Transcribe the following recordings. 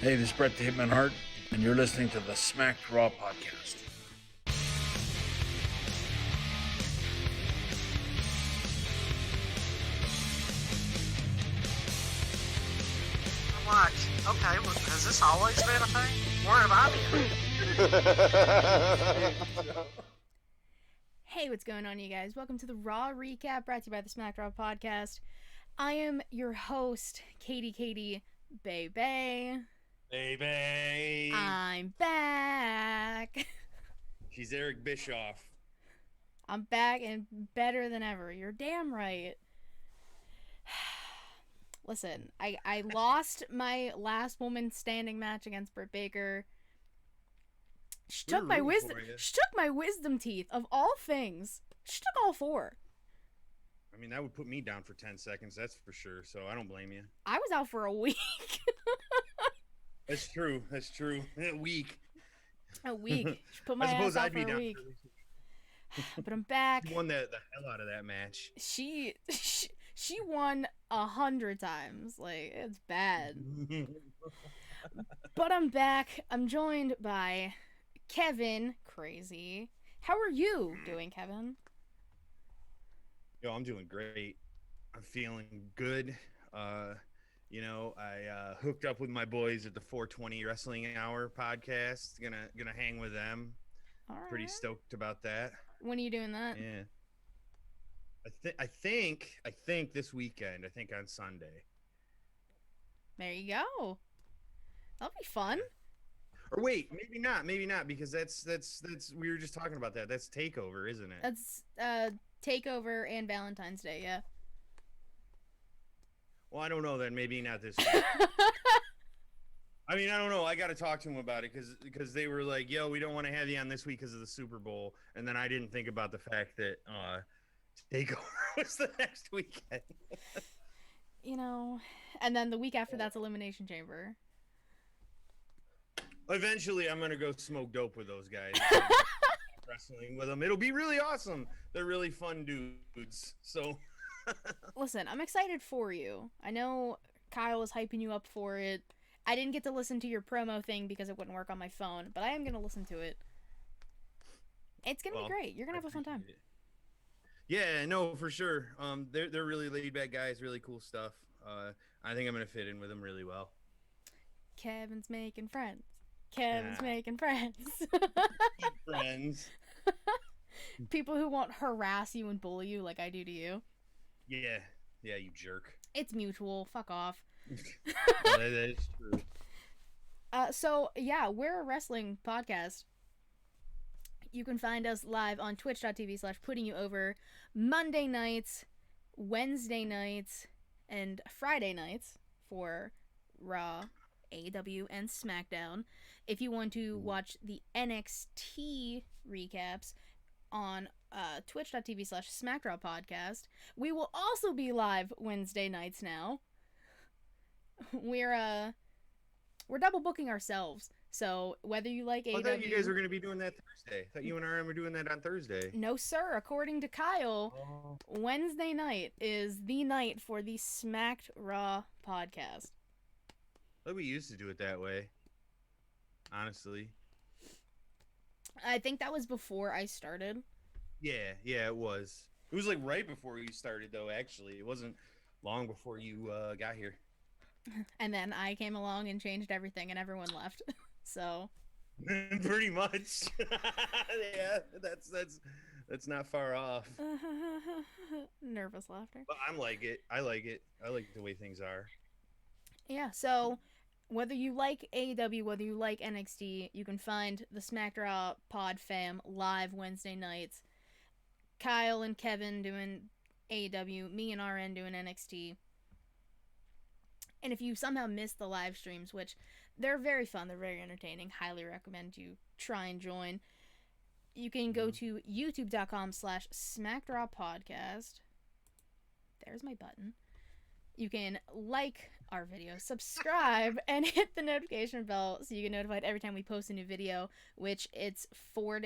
Hey, this is Brett the Hitman Hart, and you're listening to the Smacked Raw podcast. What? Okay, well, has this always been a thing? Where have I been? Hey, what's going on, you guys? Welcome to the Raw Recap, brought to you by the Smacked Raw podcast. I am your host, Katie Baby. Baby. I'm back. She's Eric Bischoff. I'm back and better than ever. You're damn right. Listen, I lost my last woman standing match against Britt Baker. She took my wisdom teeth of all things. She took all four. I mean, that would put me down for 10 seconds, that's for sure, so I don't blame you. I was out for a week. That's true. A week. A week. She put my I suppose ass out I'd be for a down week. for But I'm back. She won the hell out of that match. She won 100 times. Like, it's bad. But I'm back. I'm joined by Kevin. Crazy. How are you doing, Kevin? Yo, I'm doing great. I'm feeling good. I hooked up with my boys at the 420 Wrestling Hour podcast. Gonna hang with them. All right. Pretty stoked about that. When are you doing that? Yeah. I think this weekend. I think on Sunday. There you go. That'll be fun. Or wait, maybe not, because that's we were just talking about that. That's Takeover, isn't it? That's Takeover and Valentine's Day, yeah. Well, I don't know then. Maybe not this week. I mean, I don't know. I got to talk to them about it because they were like, "Yo, we don't want to have you on this week because of the Super Bowl," and then I didn't think about the fact that Takeover was the next weekend. And then the week after that's Elimination Chamber. Eventually, I'm gonna go smoke dope with those guys. Wrestling with them, it'll be really awesome. They're really fun dudes. So, Listen, I'm excited for you. I know Kyle is hyping you up for it. I didn't get to listen to your promo thing because it wouldn't work on my phone, but I am gonna listen to it. It's gonna be great. You're gonna have a fun time. Yeah, no, for sure. They're really laid back guys, really cool stuff. I think I'm gonna fit in with them really well. Kevin's making friends. Making friends. Friends. People who won't harass you and bully you like I do to you. Yeah, you jerk. It's mutual. Fuck off. That is true. So, yeah, we're a wrestling podcast. You can find us live on twitch.tv/puttingyouover Monday nights, Wednesday nights, and Friday nights for Raw, AEW, and SmackDown. If you want to watch the NXT recaps on twitch.tv/SmackDraw podcast, we will also be live Wednesday nights now. We're double booking ourselves. So whether you like AEW... I thought you guys were going to be doing that Thursday. I thought you and RM were doing that on Thursday. No, sir. According to Kyle, Wednesday night is the night for the Smacked Raw podcast. But we used to do it that way. Honestly. I think that was before I started. Yeah, it was. It was like right before you started, though, actually. It wasn't long before you got here. And then I came along and changed everything and everyone left. So pretty much. Yeah, that's not far off. Nervous laughter. But I like it. I like the way things are. Yeah, so whether you like AEW, whether you like NXT, you can find the SmackDown Pod fam live Wednesday nights. Kyle and Kevin doing AEW, me and RN doing NXT. And if you somehow missed the live streams, which they're very fun, they're very entertaining, highly recommend you try and join. You can go to youtube.com/SmackDrawPodcast. There's my button. You can like our video, subscribe, and hit the notification bell so you get notified every time we post a new video, which it's four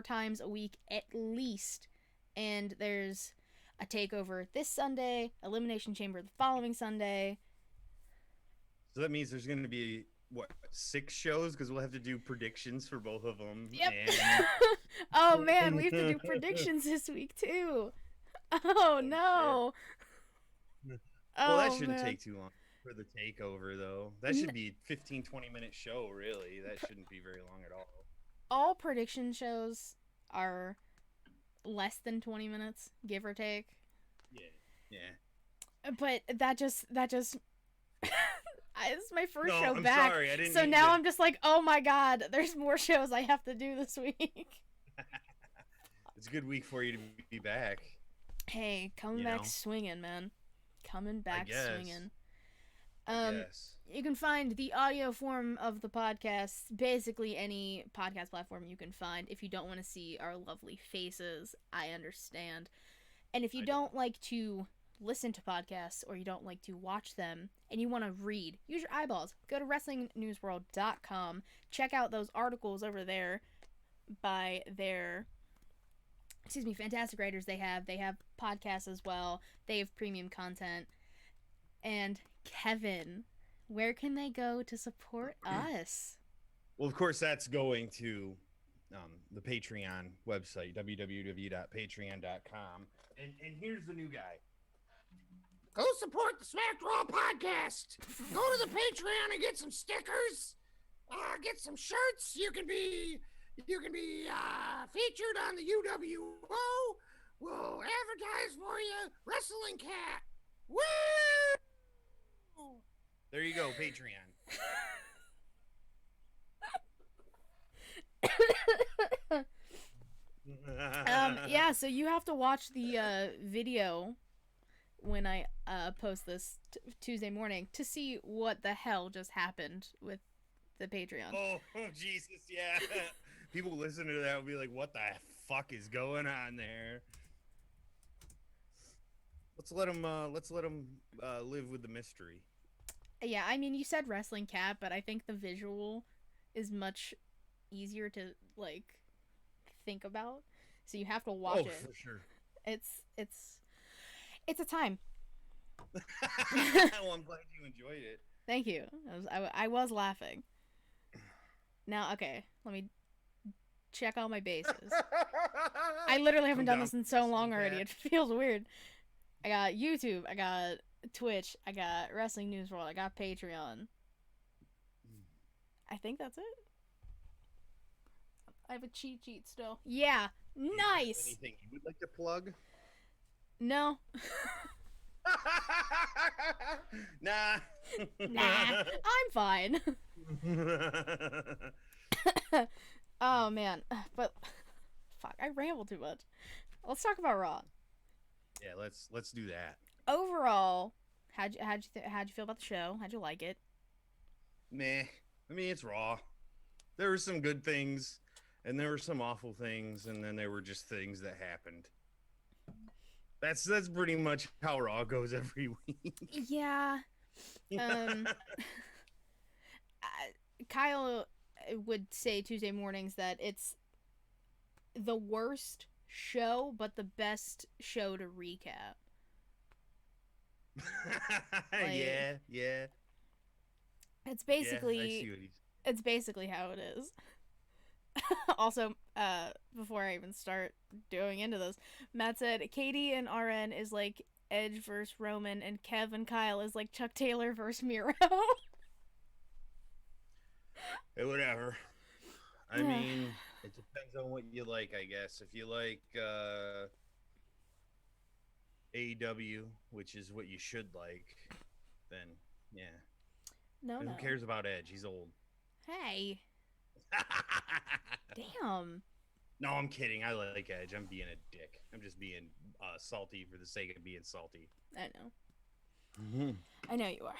times a week at least. And there's a takeover this Sunday, Elimination Chamber the following Sunday. So that means there's going to be what 6 shows because we'll have to do predictions for both of them. Yep. And... Oh man, we have to do predictions this week too. Oh no. Well, that Oh, shouldn't man. take too long for the takeover, though. That should be 15, 20-minute show, really. That shouldn't be very long at all. All prediction shows are less than 20 minutes, give or take. Yeah. But that just it's my first No, show I'm back. sorry, I didn't so mean now to- I'm just like, oh my god, there's more shows I have to do this week. It's a good week for you to be back. Hey, coming You back know? swinging, man. Coming back guess. swinging. Yes. You can find the audio form of the podcast basically any podcast platform you can find. If you don't want to see our lovely faces, I understand. And if you don't like to listen to podcasts or you don't like to watch them and you want to read, use your eyeballs. Go to WrestlingNewsWorld.com. Check out those articles over there by their fantastic writers they have. They have podcasts as well. They have premium content. And Kevin, where can they go to support us? Well, of course, that's going to the Patreon website, www.patreon.com. And here's the new guy. Go support the Smack Raw podcast. Go to the Patreon and get some stickers. Get some shirts. You can be featured on the UWO. We'll advertise for you. Wrestling Cat. Woo! There you go, Patreon. Yeah, so you have to watch the video when I post this Tuesday morning to see what the hell just happened with the Patreon. Oh, Jesus, yeah. People listen to that will be like, what the fuck is going on there? Let's let them live with the mystery. Yeah, I mean, you said Wrestling Cat, but I think the visual is much easier to like think about. So you have to watch it. Oh, for sure. It's a time. Well, I'm glad you enjoyed it. Thank you. I was laughing. Now, okay, let me check all my bases. I literally haven't done this in so long already. It feels weird. I got YouTube. I got Twitch. I got Wrestling News World. I got Patreon. I think that's it. I have a cheat sheet still. Yeah, nice. Anything you would like to plug? No. Nah. Nah, I'm fine. Oh man, but fuck, I ramble too much. Let's talk about Raw. Yeah, let's do that. Overall, how'd you feel about the show? How'd you like it? Meh. I mean, it's Raw. There were some good things, and there were some awful things, and then there were just things that happened. That's pretty much how Raw goes every week. Yeah. Kyle would say Tuesday mornings that it's the worst show, but the best show to recap. Yeah. It's basically Yeah, I see what he's... it's basically how it is. Also, before I even start doing into this, Matt said Katie and RN is like Edge versus Roman, and Kev and Kyle is like Chuck Taylor versus Miro. Hey, whatever. I mean, it depends on what you like, I guess. If you like AEW, which is what you should like, then yeah. No. Who cares about Edge? He's old. Hey. Damn. No, I'm kidding. I like Edge. I'm being a dick. I'm just being salty for the sake of being salty. I know. I know you are.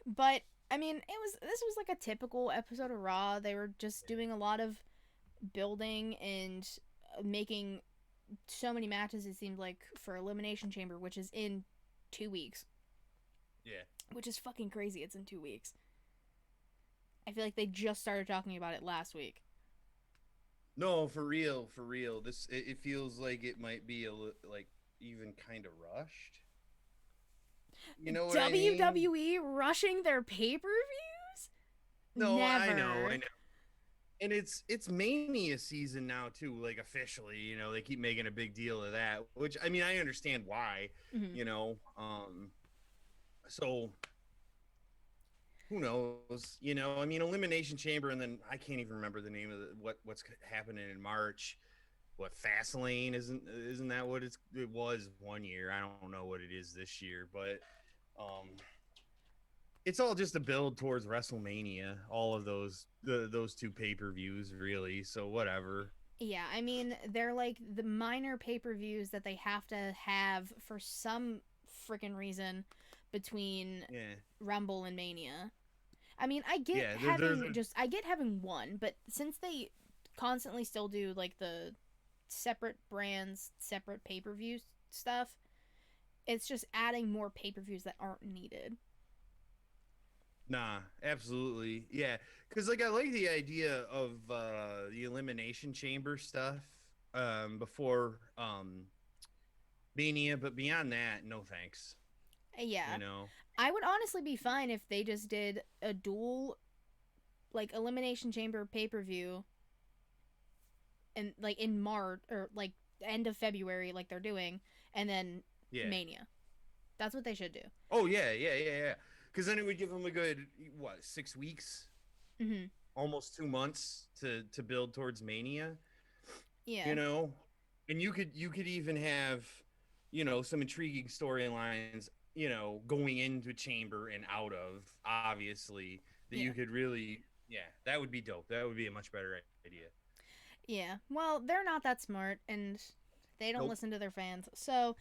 But I mean, this was like a typical episode of Raw. They were just doing a lot of building and making so many matches, it seemed like, for Elimination Chamber, which is in 2 weeks. Yeah. Which is fucking crazy. It's in 2 weeks. I feel like they just started talking about it last week. No, for real. This it feels like it might be like even kind of rushed. You know what WWE I mean? rushing their pay-per-views? No, Never. I know. And it's Mania season now too, like officially, they keep making a big deal of that, which I mean I understand why, Mhm. you know. So who knows? I mean Elimination Chamber, and then I can't even remember the name of what's happening in March. What, Fastlane, isn't that what it was one year? I don't know what it is this year, but um it's all just a build towards WrestleMania. All of those two pay-per-views, really. So whatever. Yeah, I mean, they're like the minor pay-per-views that they have to have for some freaking reason between Yeah, Rumble and Mania. I mean, I get yeah. having one, but since they constantly still do like the separate brands, separate pay-per-view stuff, it's just adding more pay-per-views that aren't needed. Nah, absolutely. Yeah, because like I like the idea of the Elimination Chamber stuff before Mania, but beyond that, no thanks. Yeah. You know. I would honestly be fine if they just did a dual like Elimination Chamber pay-per-view and like in March or like end of February like they're doing and then Yeah. Mania. That's what they should do. Oh yeah. Because then it would give them a good 6 weeks, Mhm. almost 2 months to build towards Mania. Yeah. You know, and you could even have, some intriguing storylines, going into Chamber and out of, obviously, that Yeah. you could really, yeah, that would be dope. That would be a much better idea. Yeah. Well, they're not that smart and they don't Nope. listen to their fans. So,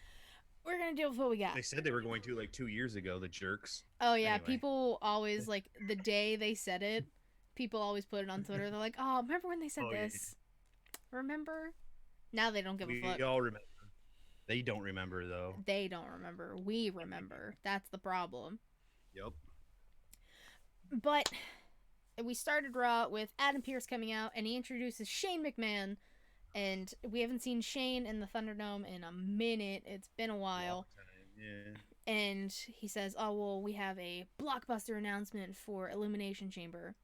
we're going to deal with what we got. They said they were going to like 2 years ago, the jerks. Oh yeah, Anyway. people always like the day they said it, people always put it on Twitter. They're like, "Oh, remember when they said this? Remember?" Now they don't give a fuck. We all remember. They don't remember though. They don't remember. We remember. That's the problem. Yep. But we started Raw with Adam Pearce coming out, and he introduces Shane McMahon. And we haven't seen Shane in the Thunderdome in a minute. It's been a while. Yeah. And he says, "Oh well, we have a blockbuster announcement for Elimination Chamber."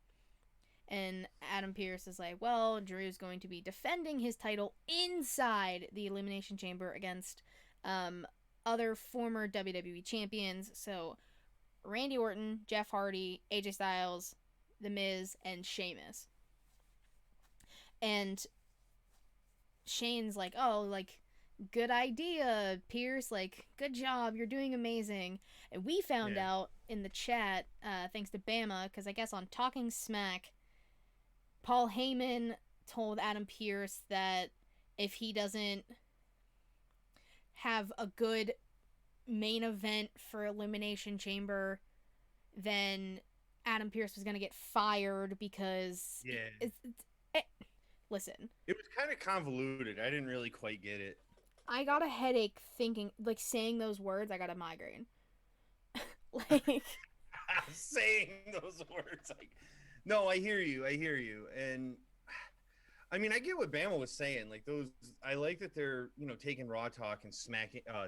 And Adam Pearce is like, "Well, Drew's going to be defending his title inside the Elimination Chamber against other former WWE champions. So Randy Orton, Jeff Hardy, AJ Styles, The Miz, and Sheamus." And Shane's like, "Oh, like, good idea, Pierce. Like, good job. You're doing amazing." And we found out in the chat, thanks to Bama, because I guess on Talking Smack, Paul Heyman told Adam Pearce that if he doesn't have a good main event for Elimination Chamber, then Adam Pearce was going to get fired because listen. It was kind of convoluted. I didn't really quite get it. I got a headache thinking, like, saying those words. I got a migraine. Like, saying those words, like, no, I hear you, and I mean, I get what Bama was saying. Like those, I like that they're taking Raw talk and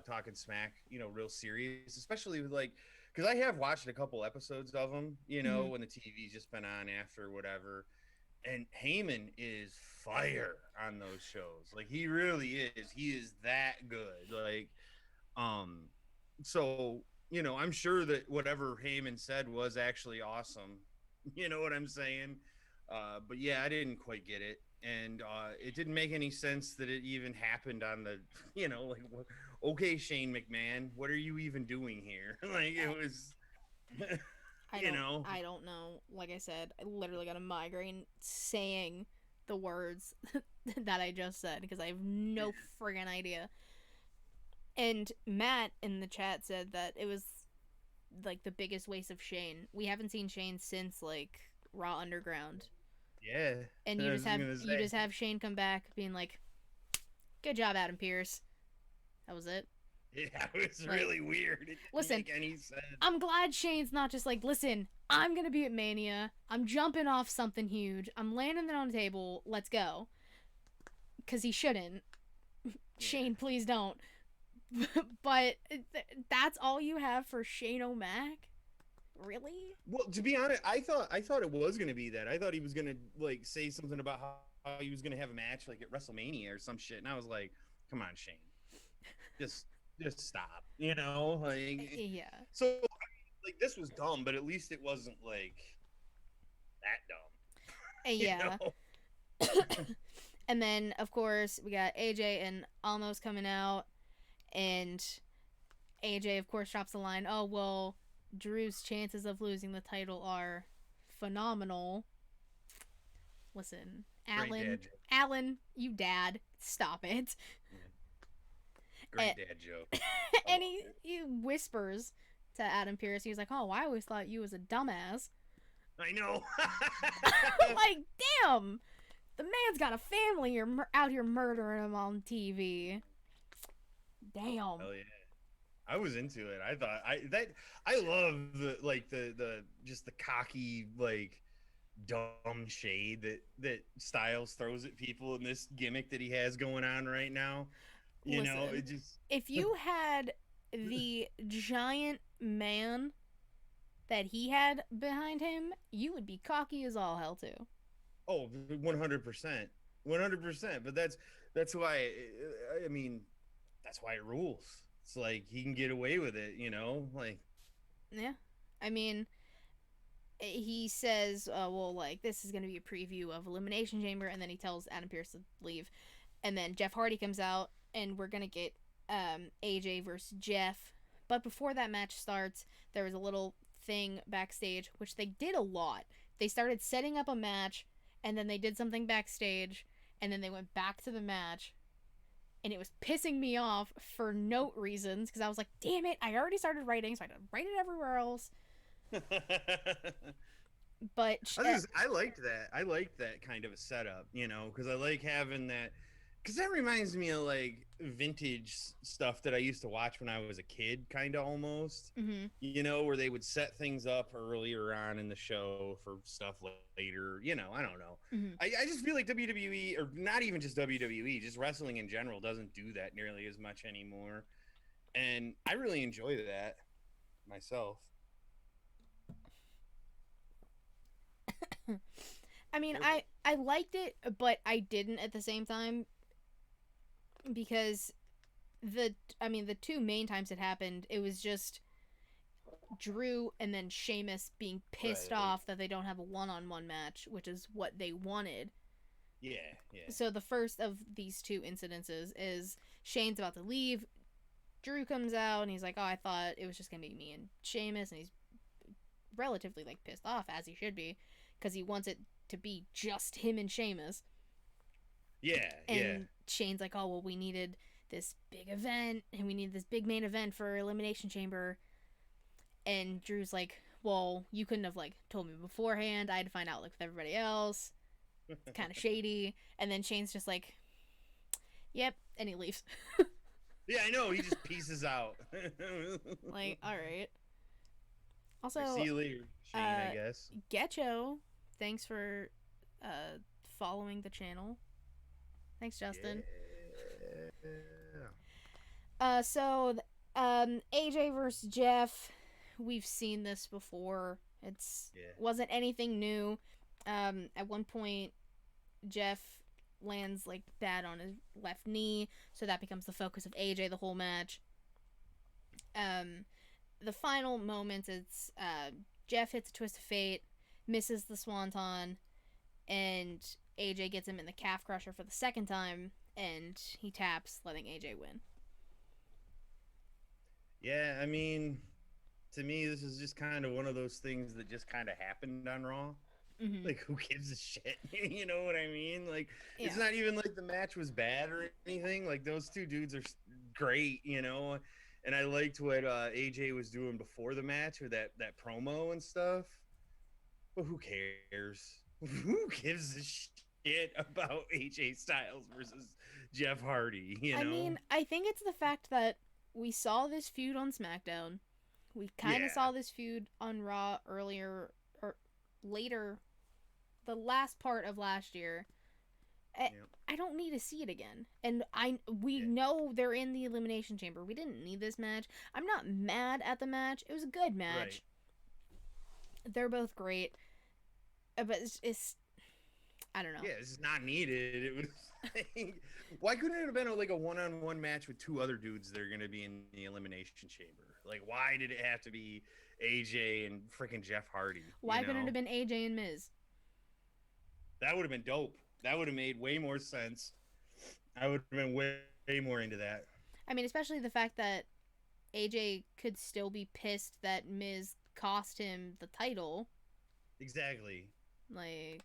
talking smack, real serious, especially with like, because I have watched a couple episodes of them, when the TV's just been on after whatever. And Heyman is fire on those shows. Like he really is. He is that good. Like, so I'm sure that whatever Heyman said was actually awesome. You know what I'm saying? But yeah, I didn't quite get it, and it didn't make any sense that it even happened on the, like, okay, Shane McMahon, what are you even doing here? Like it was. I don't know. Like I said, I literally got a migraine saying the words that I just said because I have no friggin' idea. And Matt in the chat said that it was like the biggest waste of Shane. We haven't seen Shane since like Raw Underground. Yeah. And you just have Shane come back being like, "Good job, Adam Pearce." That was it. Yeah, it was really weird. It listen, didn't make any sense. I'm glad Shane's not just like, "Listen, I'm gonna be at Mania. I'm jumping off something huge. I'm landing it on the table. Let's go." Because he shouldn't. Yeah. Shane, please don't. But that's all you have for Shane O'Mac? really? Well, to be honest, I thought it was gonna be that. I thought he was gonna like say something about how he was gonna have a match like at WrestleMania or some shit, and I was like, come on, Shane, just just stop, you know, like. Yeah. So I mean, like this was dumb, but at least it wasn't like that dumb, you Yeah. know? And then, of course, we got AJ and Almost coming out, and AJ, of course, drops the line, oh, well, Drew's chances of losing the title are phenomenal. Listen, Great Alan, dad joke. Alan, you dad, stop it. Great dad joke. And he whispers to Adam Pearce, he's like, oh, I always thought you was a dumbass. I know. Like, damn! The man's got a family. You're out here murdering him on TV. Damn. Hell yeah. I was into it. I love the just the cocky like dumb shade that Styles throws at people in this gimmick that he has going on right now. You know, Listen, it just if you had the giant man that he had behind him, you would be cocky as all hell too. oh 100%. 100%. But that's why I mean that's why it rules. It's like he can get away with it, you know? Like Yeah. I mean, he says, well, like, this is going to be a preview of Elimination Chamber, and then he tells Adam Pearce to leave. And then Jeff Hardy comes out, and we're going to get AJ versus Jeff. But before that match starts, there was a little thing backstage, which they did a lot. They started setting up a match, and then they did something backstage, and then they went back to the match. And it was pissing me off for no reasons, because I was like, damn it, I already started writing, so I had to write it everywhere else. But I liked that. I liked that kind of a setup, you know, because I like having that. Because that reminds me of like vintage stuff that I used to watch when I was a kid, kind of almost. mm-hmm. You know, where they would set things up earlier on in the show for stuff later. You know, I don't know. Mm-hmm. I just feel like WWE, or not even just WWE, just wrestling in general, doesn't do that nearly as much anymore. And I really enjoy that myself. I mean, I liked it, but I didn't at the same time, because the two main times it happened, it was just Drew and then Sheamus being pissed off that they don't have a one-on-one match, which is what they wanted. Yeah, yeah. So the first of these two incidences is Shane's about to leave. Drew comes out and he's like, oh, I thought it was just going to be me and Sheamus, and he's relatively like pissed off, as he should be, because he wants it to be just him and Sheamus. Yeah, and Shane's like, oh, well, we needed this big event, and we need this big main event for Elimination Chamber. And Drew's like, well, you couldn't have, like, told me beforehand. I had to find out, like, with everybody else. It's kind of shady. And then Shane's just like, yep, and he leaves. Yeah, I know. He just pieces out. Like, all right. Also, see you later, Shane, I guess. Getcho, thanks for following the channel. Thanks, Justin. Yeah. So, AJ versus Jeff. We've seen this before. Wasn't anything new. At one point, Jeff lands like bad on his left knee, so that becomes the focus of AJ the whole match. The final moments, it's Jeff hits a twist of fate, misses the swanton, and AJ gets him in the calf crusher for the second time, and he taps, letting AJ win. Yeah, I mean, to me, this is just kind of one of those things that just kind of happened on Raw. Mm-hmm. Like, who gives a shit? You know what I mean? Like, Yeah. It's not even like the match was bad or anything. Like, those two dudes are great, you know? And I liked what AJ was doing before the match, or that promo and stuff. But who cares? Who gives a shit about AJ Styles versus Jeff Hardy, you know? I mean, I think it's the fact that we saw this feud on SmackDown. We kind of saw this feud on Raw earlier, or later, the last part of last year. I don't need to see it again. And we know they're in the Elimination Chamber. We didn't need this match. I'm not mad at the match. It was a good match. They're both great, but it's I don't know. Yeah, this is not needed. It was like, why couldn't it have been like a one-on-one match with two other dudes that are going to be in the Elimination Chamber? Like, why did it have to be AJ and freaking Jeff Hardy? Why couldn't it have been AJ and Miz? That would have been dope. That would have made way more sense. I would have been way more into that. I mean, especially the fact that AJ could still be pissed that Miz cost him the title. Exactly. Like,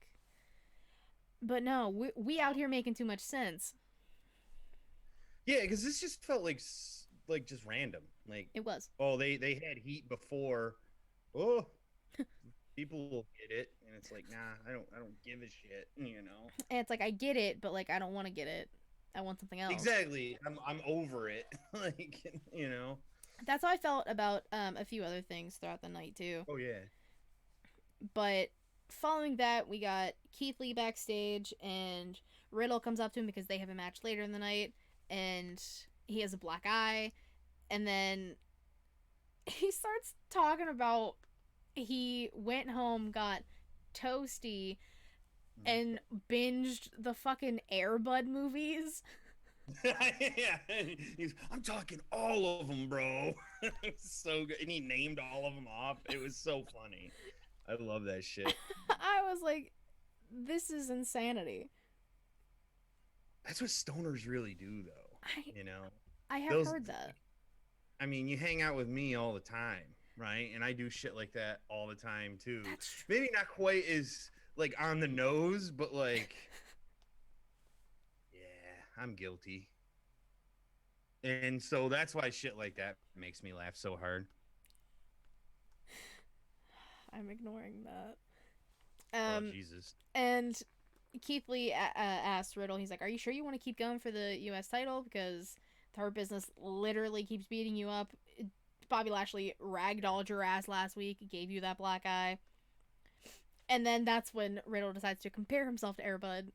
but no, we out here making too much sense. Yeah, because this just felt like just random. Like It was. Oh, they had heat before. Oh, people will get it, and it's like, nah, I don't give a shit. And it's like, I get it, but like I don't want to get it. I want something else. Exactly. I'm over it. Like. That's how I felt about a few other things throughout the night too. Oh yeah. But following that, we got Keith Lee backstage, and Riddle comes up to him because they have a match later in the night, and he has a black eye, and then he starts talking about he went home, got toasty, and binged the fucking Air Bud movies. Yeah, I'm talking all of them, bro. It was so good, and he named all of them off. It was so funny. I love that shit. I was like, this is insanity. That's what stoners really do, though. I have heard that. I mean, you hang out with me all the time, right? And I do shit like that all the time too. That's true. Maybe not quite as like on the nose, but like, yeah, I'm guilty. And so that's why shit like that makes me laugh so hard. I'm ignoring that. Oh, Jesus. And Keith Lee asked Riddle, he's like, are you sure you want to keep going for the U.S. title? Because the Hurt Business literally keeps beating you up. Bobby Lashley ragdolled your ass last week, gave you that black eye. And then that's when Riddle decides to compare himself to Air Bud.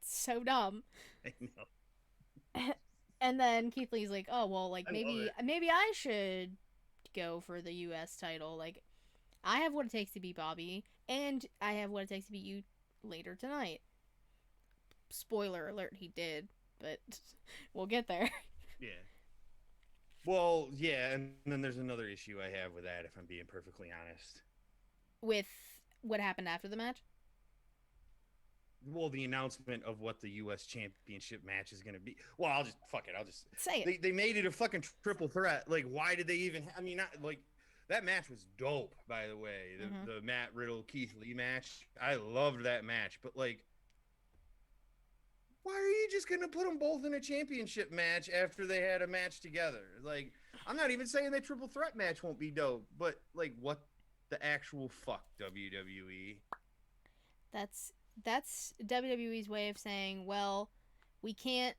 So dumb. I know. And then Keith Lee's like, oh, well, like, maybe I should go for the U.S. title. Like, I have what it takes to beat Bobby, and I have what it takes to beat you later tonight. Spoiler alert, he did, but we'll get there. Yeah. Well, yeah, and then there's another issue I have with that, if I'm being perfectly honest. With what happened after the match? Well, the announcement of what the U.S. Championship match is going to be. Well, I'll just say it. They made it a fucking triple threat. Like, why did they even? I mean, not like that match was dope, by the way. The Matt Riddle Keith Lee match. I loved that match, but like, why are you just going to put them both in a championship match after they had a match together? Like, I'm not even saying that triple threat match won't be dope, but like, what the actual fuck, WWE? That's WWE's way of saying, well, we can't,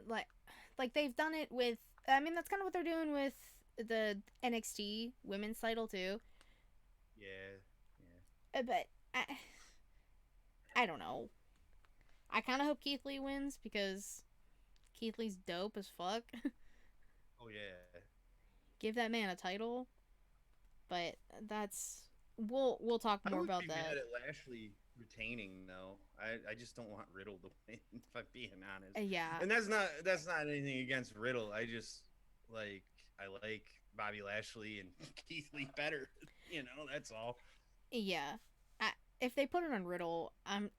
like they've done it with, I mean, that's kind of what they're doing with the NXT women's title too. Yeah. But I don't know. I kind of hope Keith Lee wins because Keith Lee's dope as fuck. Oh yeah. Give that man a title. But that's we'll talk more about that. I would be mad at Lashley retaining though. I just don't want Riddle to win, if I'm being honest. Yeah. And that's not anything against Riddle. I just I like Bobby Lashley and Keith Lee better. That's all. Yeah. If they put it on Riddle, I'm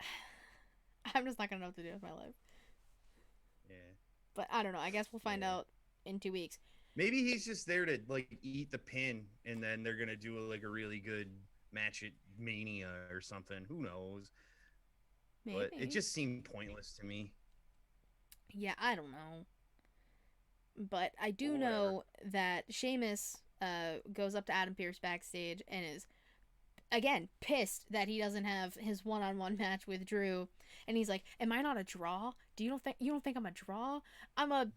just not gonna know what to do with my life. Yeah. But I don't know. I guess we'll find out in 2 weeks. Maybe he's just there to eat the pin, and then they're gonna do a really good match at Mania or something. Who knows? Maybe. But it just seemed pointless to me. Yeah, I don't know. But I do know that Sheamus goes up to Adam Pearce backstage and is again pissed that he doesn't have his one-on-one match with Drew, and he's like, "Am I not a draw? You don't think I'm a draw? I'm a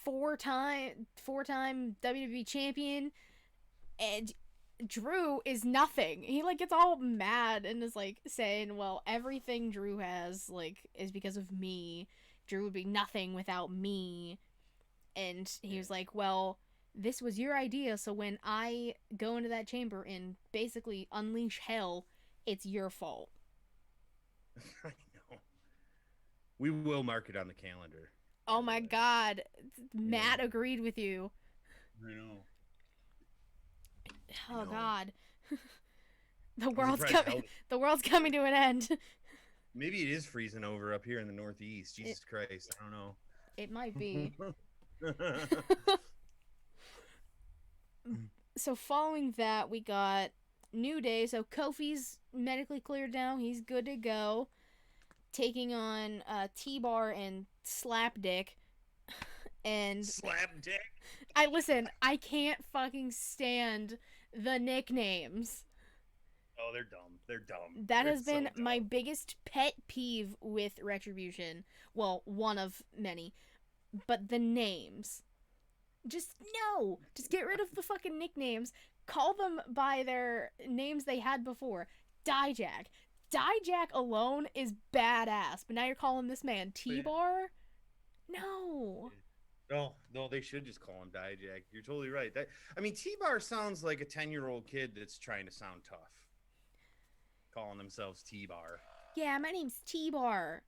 four-time WWE champion, and Drew is nothing." He gets all mad and is saying, "Well, everything Drew has is because of me. Drew would be nothing without me." And he was like, "Well, this was your idea, so when I go into that chamber and basically unleash hell, it's your fault. I know. We will mark it on the calendar. Oh my god. Matt agreed with you. I know. Oh know. God. The world's coming to an end. Maybe it is freezing over up here in the Northeast. Jesus Christ, I don't know. It might be. So following that, we got New Day. So Kofi's medically cleared now. He's good to go. Taking on T-Bar and Slapdick. And Slapdick? I can't fucking stand the nicknames. Oh, they're dumb. They're dumb. That has been my biggest pet peeve with Retribution. Well, one of many. But the names. Just get rid of the fucking nicknames. Call them by their names they had before. Dijak. Dijak alone is badass. But now you're calling this man T-Bar? No. No, they should just call him Dijak. You're totally right. T-Bar sounds like a 10-year-old kid that's trying to sound tough. Calling themselves T-Bar. Yeah, my name's T-Bar.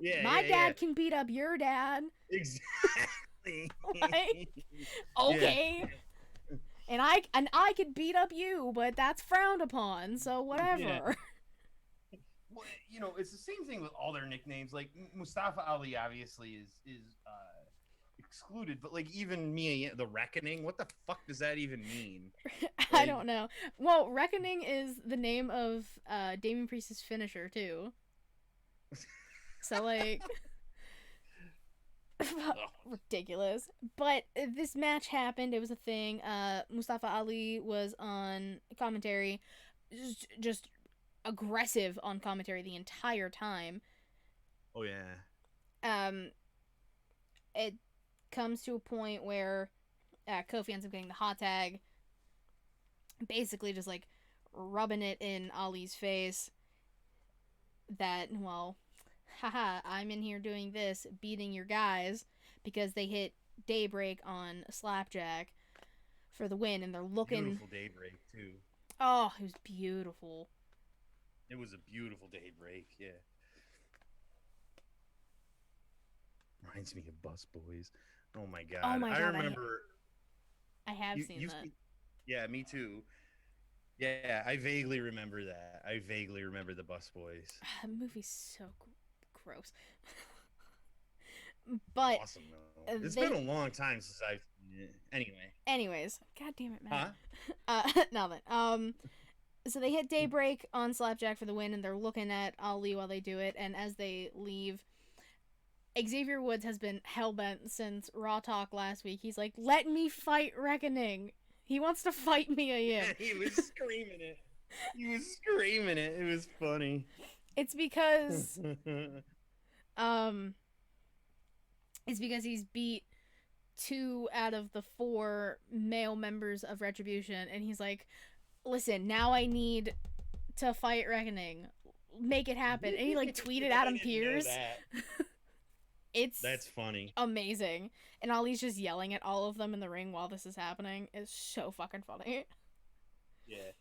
Yeah, my dad can beat up your dad. Exactly. Like, okay. Yeah. And I could beat up you, but that's frowned upon, so whatever. Yeah. Well, it's the same thing with all their nicknames. Like Mustafa Ali obviously is excluded, but like even Mia, the Reckoning, what the fuck does that even mean? I don't know. Well, Reckoning is the name of Damian Priest's finisher too. So like ridiculous. But this match happened. It was a thing. Mustafa Ali was on commentary, just aggressive on commentary the entire time. Oh yeah. It comes to a point where Kofi ends up getting the hot tag, basically just like rubbing it in Ali's face that, well, haha, I'm in here doing this, beating your guys, because they hit Daybreak on Slapjack for the win, and they're looking... Beautiful Daybreak, too. Oh, it was beautiful. It was a beautiful Daybreak, yeah. Reminds me of Bus Boys. Oh my god. Oh my god. I remember... I have seen that. Yeah, me too. Yeah, I vaguely remember that. I vaguely remember the Bus Boys. The movie's so gross. But awesome though. It's been a long time since I've Anyways, god damn it, man. Huh? Nothing. So they hit Daybreak on Slapjack for the win, and they're looking at Ali while they do it, and as they leave, Xavier Woods has been hellbent since Raw Talk last week. He's like, let me fight Reckoning. He wants to fight Mia Yim. Yeah, he was screaming it. It was funny. It's because he's beat 2 out of the 4 male members of Retribution, and he's like, listen, now I need to fight Reckoning. Make it happen. And he like tweeted Adam Pearce. That's funny. Amazing. And Ali's just yelling at all of them in the ring while this is happening. It's so fucking funny. Yeah.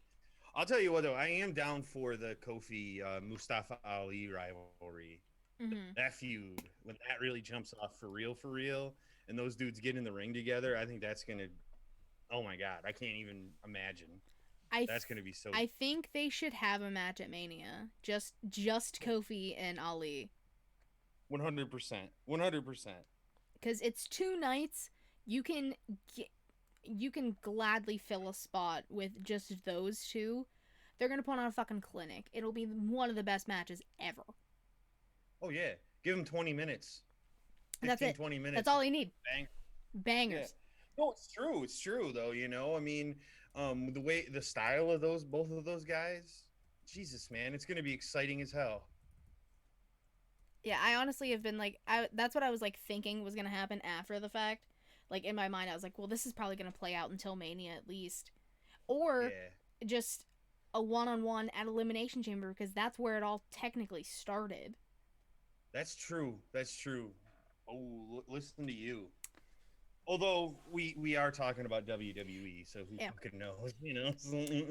I'll tell you what though, I am down for the Kofi Mustafa Ali rivalry. Mm-hmm. That feud, when that really jumps off for real, and those dudes get in the ring together, I think that's gonna, oh my god, I can't even imagine. That's gonna be so. I think they should have a match at Mania. Just Kofi and Ali. 100%. Because it's 2 nights. You can gladly fill a spot with just those 2. They're gonna put on a fucking clinic. It'll be one of the best matches ever. Oh yeah, give them 20 minutes. 15, that's it. 20 minutes. That's all you need. Bangers. Yeah. No, it's true though. I mean, the style of both of those guys, Jesus man, it's gonna be exciting as hell. Yeah, I honestly have been like, that's what I was like thinking was gonna happen after the fact. Like in my mind, I was like, well, this is probably gonna play out until Mania at least, or just a one-on-one at Elimination Chamber, because that's where it all technically started. That's true. Oh, listen to you. Although we are talking about WWE, so who Yeah. fucking knows, you know?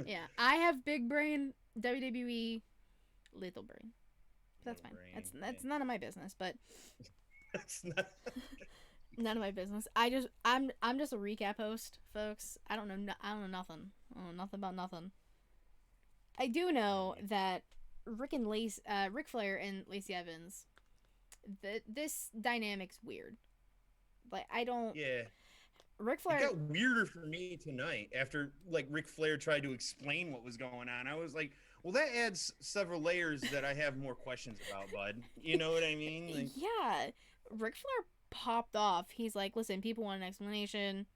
Yeah, I have big brain, WWE, little brain. That's fine. Brain, That's none of my business, but That's not. none of my business. I'm just a recap host, folks. I don't know I don't know nothing. I don't know nothing about nothing. I do know that Ric Flair and Lacey Evans, this dynamic's weird. Like I don't. Yeah. Ric It Flair. got weirder for me tonight after like Ric Flair tried to explain what was going on. I was like, well, that adds several layers that I have more questions about, bud. You know what I mean? Like, Yeah, Ric Flair popped off. He's like, listen, people want an explanation.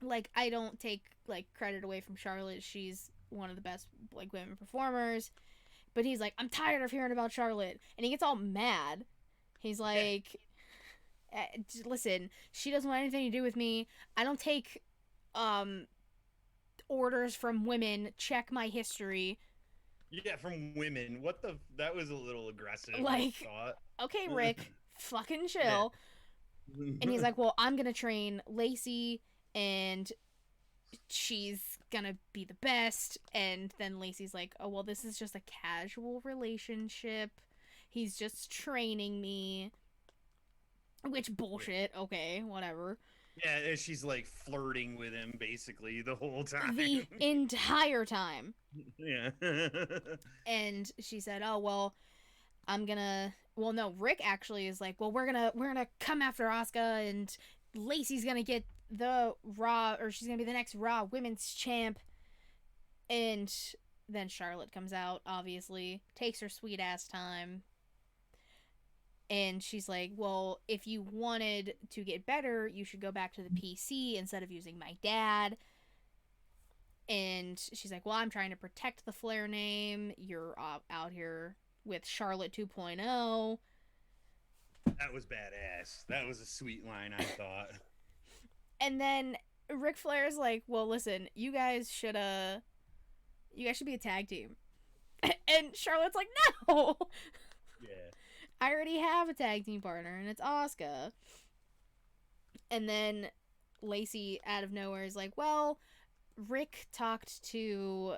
Like I don't take like credit away from Charlotte. She's one of the best like women performers. But he's like, I'm tired of hearing about Charlotte, and he gets all mad. He's like, listen, she doesn't want anything to do with me. I don't take orders from women. Check my history. yeah, from women. What the? That was a little aggressive. Like, I thought. Okay, Rick, fucking chill. And he's like, well, I'm gonna train Lacey, and she's gonna be the best. And then Lacey's like, oh well, this is just a casual relationship. He's just training me. Which bullshit. Okay, whatever. Yeah, and she's like flirting with him basically the whole time. The entire time. Yeah. And she said, oh well, I'm gonna. Well, no, Rick actually is like, well, we're gonna come after Asuka, and Lacey's gonna get the Raw, or she's gonna be the next Raw Women's Champ. And then Charlotte comes out, obviously, takes her sweet ass time. And she's like, well, if you wanted to get better, you should go back to the PC instead of using my dad. And she's like, well, I'm trying to protect the Flair name. You're out here with Charlotte 2.0. That was badass. That was a sweet line, I thought. And then Ric Flair's like, well, listen, you guys should be a tag team. And Charlotte's like, no! Yeah. I already have a tag team partner, and it's Asuka. And then Lacey, out of nowhere, is like, well, Rick talked to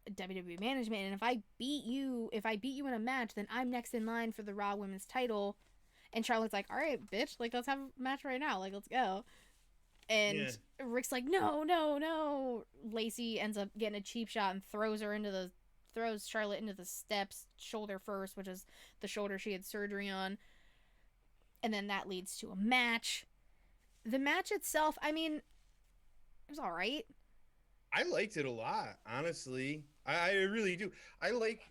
WWE management, and if I beat you in a match, then I'm next in line for the Raw Women's title. And Charlotte's like, all right, bitch, like, let's have a match right now. Like, let's go. And Rick's like, no. Lacey ends up getting a cheap shot and throws Charlotte into the steps, shoulder first, which is the shoulder she had surgery on. And then that leads to a match. The match itself, I mean, it was all right. I liked it a lot, honestly. I really do. I like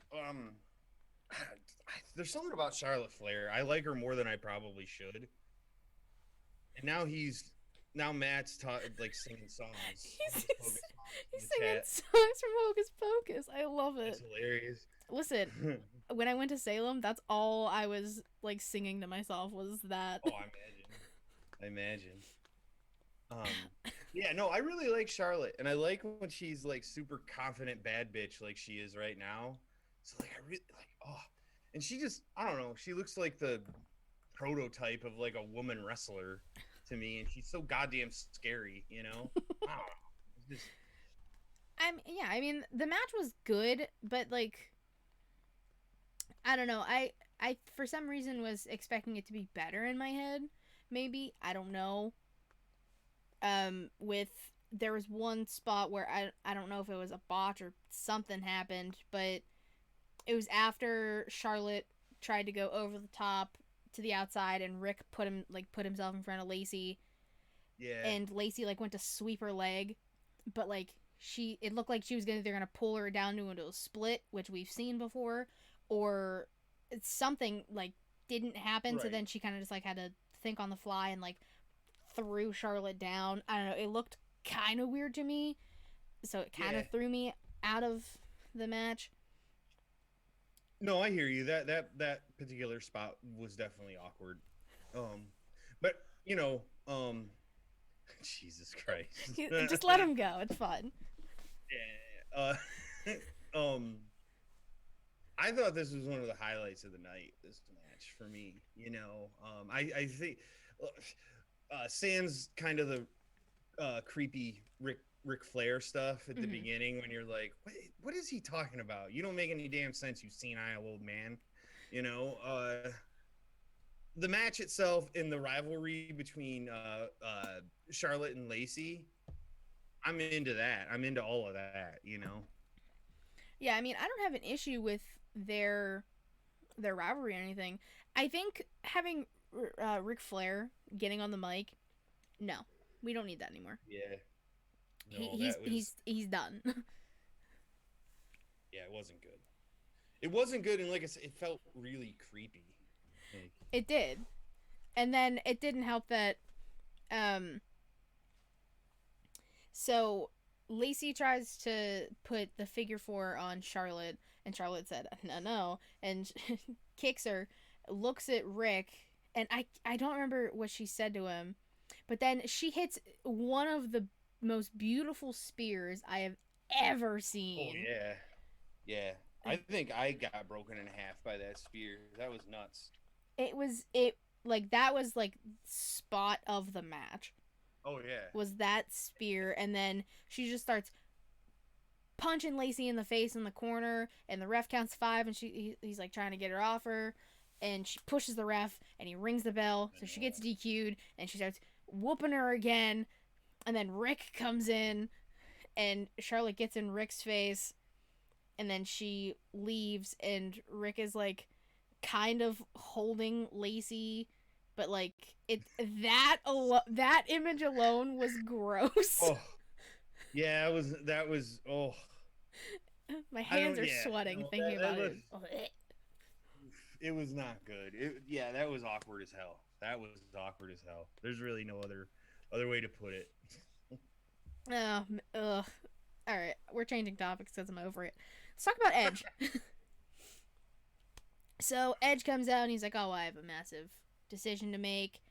there's something about Charlotte Flair. I like her more than I probably should. And now Matt's like singing songs. He's singing songs from Hocus Pocus. I love it. It's hilarious. Listen, when I went to Salem, that's all I was like singing to myself was that. Oh, I imagine. Yeah, no, I really like Charlotte, and I like when she's like super confident bad bitch like she is right now. So like I really like and she just I don't know, she looks like the prototype of like a woman wrestler to me, and she's so goddamn scary, you know? I don't know. It's just I mean, the match was good, but like I don't know. I for some reason was expecting it to be better in my head. Maybe, I don't know. There was one spot where I don't know if it was a botch or something happened, but it was after Charlotte tried to go over the top to the outside, and Rick put himself in front of Lacey. Yeah. And Lacey like went to sweep her leg, but like it looked like she was they're gonna pull her down into a split, which we've seen before, or something like didn't happen. Right. So then she kind of just like had to think on the fly and like threw Charlotte down. I don't know. It looked kind of weird to me, so it kind of threw me out of the match. No, I hear you. That particular spot was definitely awkward. But you know, Jesus Christ. Just let him go. It's fun. Yeah. I thought this was one of the highlights of the night. This match for me, you know. I think sans kind of the creepy Ric Flair stuff at the beginning when you're like, what is he talking about? You don't make any damn sense, you senile old man. You know, the match itself in the rivalry between Charlotte and Lacey, I'm into that. I'm into all of that, you know? Yeah, I mean, I don't have an issue with their rivalry or anything. I think having Ric Flair getting on the mic, no, we don't need that anymore. Yeah. No, he's done. Yeah, it wasn't good. It wasn't good, and like I said, it felt really creepy. Like, it did. And then it didn't help that so Lacey tries to put the figure 4 on Charlotte, and Charlotte said no, and kicks her, looks at Rick, and I don't remember what she said to him, but then she hits one of the most beautiful spears I have ever seen. Oh yeah. Yeah. I think I got broken in half by that spear. That was nuts. That was like spot of the match. Oh yeah. Was that spear, and then she just starts punching Lacey in the face in the corner, and the ref counts 5, and he's like trying to get her off her, and she pushes the ref, and he rings the bell, so she gets DQ'd, and she starts whooping her again, and then Rick comes in, and Charlotte gets in Rick's face, and then she leaves, and Rick is like kind of holding Lacey, but like that image alone was gross. Oh. Yeah, that was my hands are sweating thinking about it. It was not good. That was awkward as hell. There's really no other way to put it. All right, we're changing topics because I'm over it. Let's talk about Edge. So Edge comes out and he's like, "Oh, I have a massive decision to make."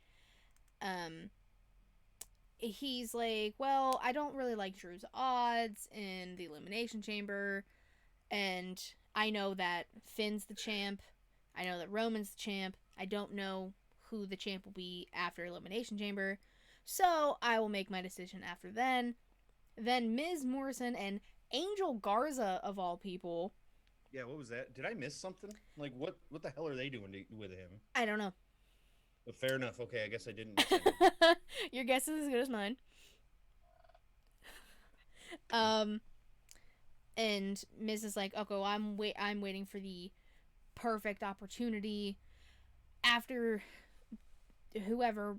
He's like, "Well, I don't really like Drew's odds in the Elimination Chamber, and I know that Finn's the champ. I know that Roman's the champ. I don't know who the champ will be after Elimination Chamber, so I will make my decision after then." Then Miz, Morrison, and Angel Garza, of all people. Yeah, what was that? Did I miss something? Like, what the hell are they doing with him? I don't know. But fair enough. Okay, I guess I didn't miss anything. Your guess is as good as mine. And Miz is like, "Okay, well, I'm waiting for the perfect opportunity. After whoever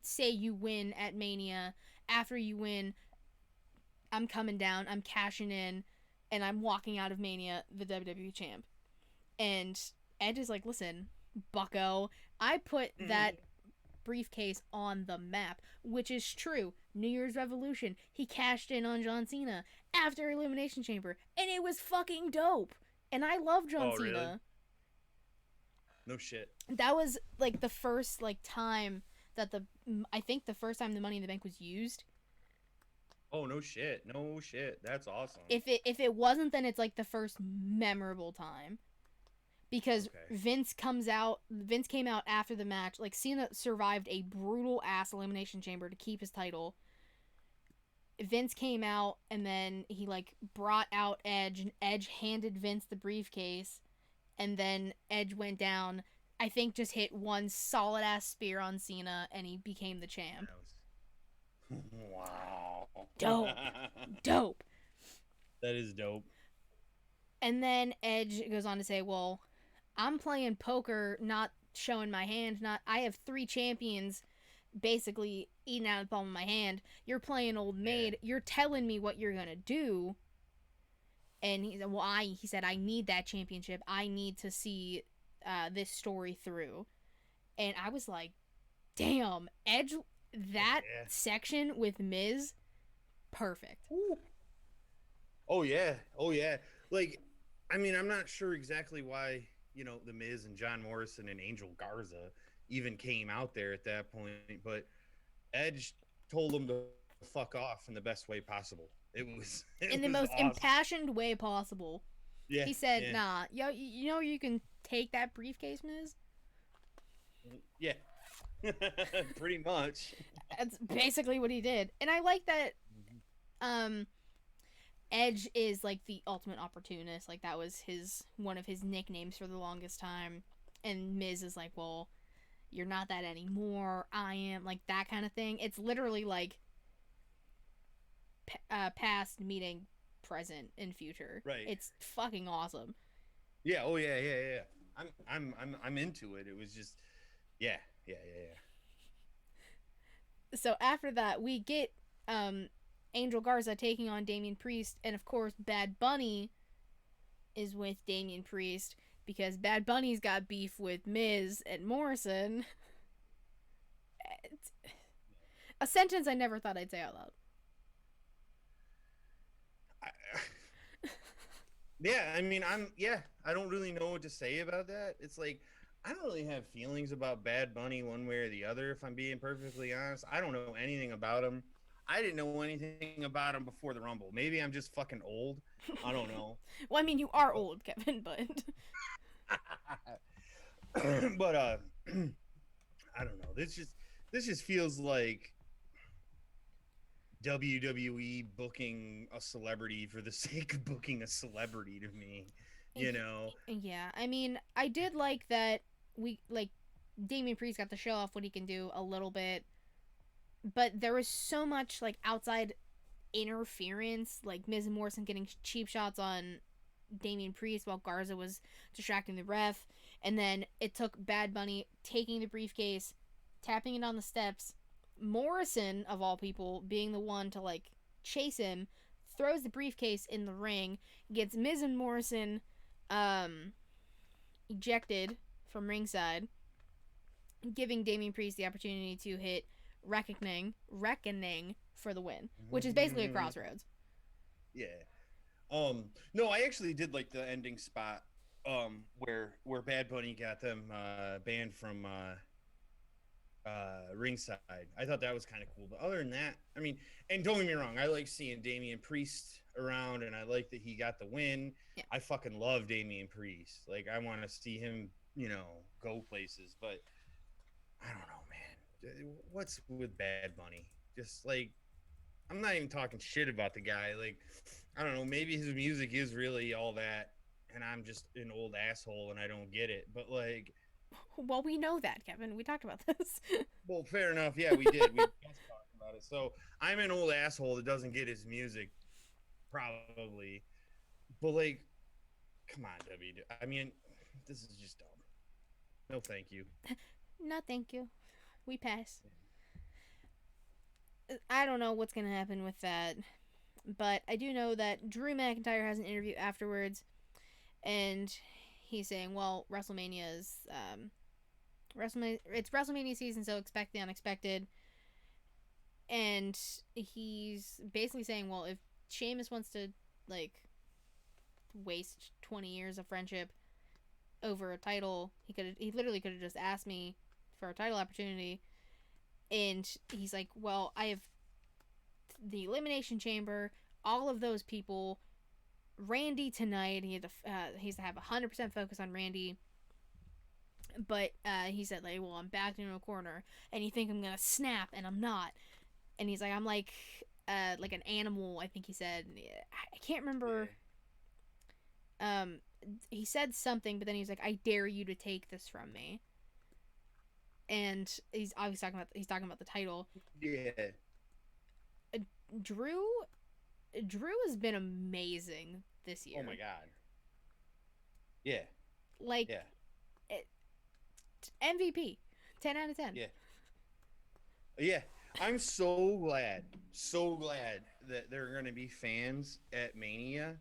say you win at Mania, after you win, I'm coming down, I'm cashing in, and I'm walking out of Mania the WWE champ." And Edge is like, "Listen, bucko, I put that briefcase on the map," which is true. New Year's Revolution, he cashed in on John Cena after Elimination Chamber, and it was fucking dope. And I love John Cena. Really? No shit. That was like the first time that I think the first time the Money in the Bank was used. Oh, no shit. That's awesome. If it wasn't, then it's like the first memorable time. Because Vince came out after the match. Like, Cena survived a brutal ass Elimination Chamber to keep his title. Vince came out, and then he like brought out Edge, and Edge handed Vince the briefcase, and then Edge went down, I think just hit one solid ass spear on Cena, and he became the champ. Wow. Dope. That is dope. And then Edge goes on to say, "Well, I'm playing poker, not showing my hand. I have 3 champions basically eating out of the palm of my hand. You're playing old maid. You're telling me what you're gonna do." And he said, "Well, he said, I need that championship. I need to see this story through." And I was like, damn, Edge, that section with Miz, perfect. Ooh. Oh yeah. Like, I mean, I'm not sure exactly why, the Miz and John Morrison and Angel Garza even came out there at that point, but Edge told them to fuck off in the best way possible. It was in the most impassioned way possible. Yeah. He said, "Nah, you can take that briefcase, Miz." Yeah. Pretty much. That's basically what he did. And I like that Edge is like the ultimate opportunist. Like that was one of his nicknames for the longest time. And Miz is like, well, you're not that anymore. I am, like that kind of thing. It's literally like past meeting present and future. Right. It's fucking awesome. Yeah. Oh yeah. Yeah. Yeah. I'm into it. It was just, yeah. Yeah. So after that, we get Angel Garza taking on Damian Priest, and of course, Bad Bunny is with Damian Priest because Bad Bunny's got beef with Miz and Morrison. It's a sentence I never thought I'd say out loud. Yeah, I mean, I don't really know what to say about that. It's like, I don't really have feelings about Bad Bunny one way or the other, if I'm being perfectly honest. I don't know anything about him. I didn't know anything about him before the Rumble. Maybe I'm just fucking old. I don't know. Well, I mean, you are old, Kevin, but... But, I don't know. This just feels like WWE booking a celebrity for the sake of booking a celebrity to me, you know? Yeah, I mean, I did like that Damian Priest got to show off what he can do a little bit, but there was so much, like, outside interference, like Miz and Morrison getting cheap shots on Damian Priest while Garza was distracting the ref, and then it took Bad Bunny taking the briefcase, tapping it on the steps, Morrison, of all people, being the one to, like, chase him, throws the briefcase in the ring, gets Miz and Morrison ejected from ringside, giving Damian Priest the opportunity to hit Reckoning for the win, which is basically a crossroads. Yeah. No, I actually did like the ending spot where Bad Bunny got them banned from ringside. I thought that was kind of cool. But other than that, I mean, and don't get me wrong, I like seeing Damian Priest around, and I like that he got the win. Yeah. I fucking love Damian Priest. Like, I want to see him, go places. But I don't know, man. What's with Bad Bunny? Just like, I'm not even talking shit about the guy. Like, I don't know. Maybe his music is really all that, and I'm just an old asshole and I don't get it. But like, well, we know that, Kevin. We talked about this. well, fair enough. Yeah, we did. We just talked about it. So I'm an old asshole that doesn't get his music, probably. But like, come on, W. I mean, this is just dumb. No, thank you. No, thank you. We pass. I don't know what's gonna happen with that, but I do know that Drew McIntyre has an interview afterwards, and he's saying, "Well, WrestleMania is it's WrestleMania season, so expect the unexpected." And he's basically saying, "Well, if Sheamus wants to like waste 20 years of friendship over a title, he literally could have just asked me for a title opportunity." And he's like, well, I have the Elimination Chamber, all of those people, Randy tonight. He has to have 100% focus on Randy. But he said, like, well, I'm backed into a corner, and you think I'm gonna snap, and I'm not. And he's like, I'm like an animal, I think he said. I can't remember. Yeah. He said something, but then he's like, I dare you to take this from me. And he's obviously talking about the title. Yeah. Drew has been amazing this year. Oh my god. Yeah. Like, yeah. MVP, 10 out of 10. Yeah. Yeah. I'm so glad that there are going to be fans at Mania,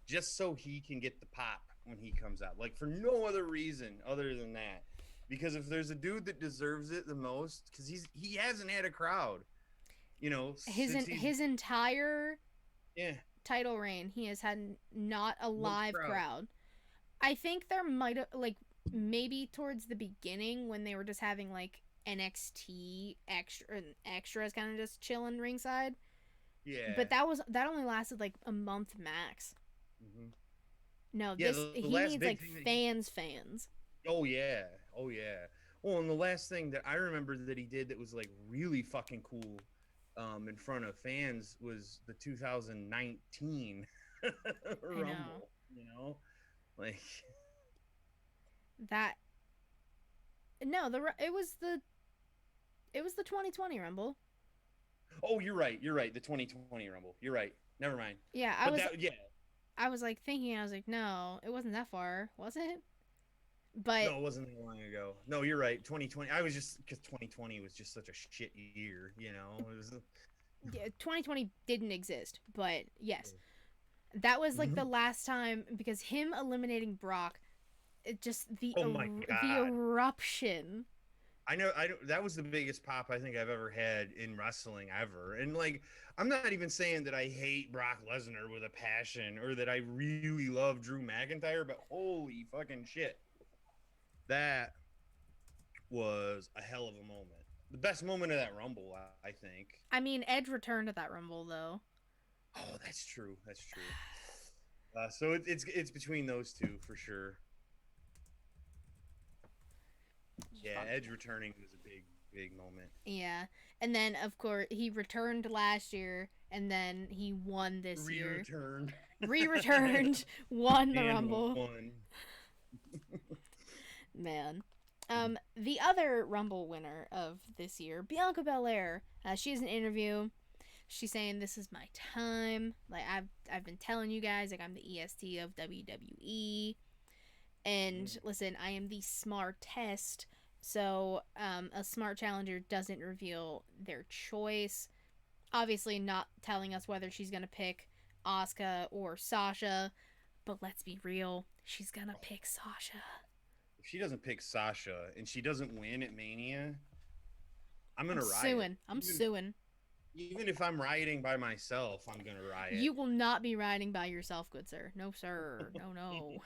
just so he can get the pop when he comes out. Like, for no other reason other than that. Because if there's a dude that deserves it the most, because he hasn't had a crowd, his entire title reign, he has had not a live crowd. I think there might have, like, maybe towards the beginning when they were just having like NXT extras kind of just chilling ringside. Yeah. But that only lasted like a month max. Mm-hmm. No, he needs like fans. Oh yeah. Well, and the last thing that I remember that he did that was like really fucking cool, in front of fans was the 2019 I know Rumble. You know, like that. No, it was the 2020 Rumble. oh, you're right. You're right. The 2020 Rumble. You're right. Never mind. Yeah, But that, yeah. I was like thinking, I was like, no, it wasn't that far, was it? But No, it wasn't that long ago. No, you're right. 2020. I was just because 2020 was just such a shit year. You know, it was. yeah, 2020 didn't exist. But yes, that was like the Mhm. last time because him eliminating Brock, it just Oh my the god. eruption. I know. That was the biggest pop I think I've ever had in wrestling ever. And like, I'm not even saying that I hate Brock Lesnar with a passion or that I really love Drew McIntyre, but holy fucking shit, that was a hell of a moment. The best moment of that Rumble, I think. I mean, Edge returned at that Rumble though. Oh, that's true. That's true. So it's between those two for sure. Yeah, Fuck. Edge returning was a big moment. Yeah, and then of course he returned last year, and then he won this year. Returned Re-returned, won the and Rumble. won. Man. The other Rumble winner of this year, Bianca Belair. She has an interview. She's saying, "This is my time. Like I've been telling you guys, like I'm the EST of WWE. And listen, I am the smartest. So a smart challenger doesn't reveal their choice. Obviously, not telling us whether she's gonna pick Asuka or Sasha. But let's be real, she's gonna pick Sasha. If she doesn't pick Sasha and she doesn't win at Mania, I'm gonna riot. Suing. I'm suing. Even if I'm rioting by myself, I'm gonna riot. You will not be riding by yourself, good sir. No, sir. No, no.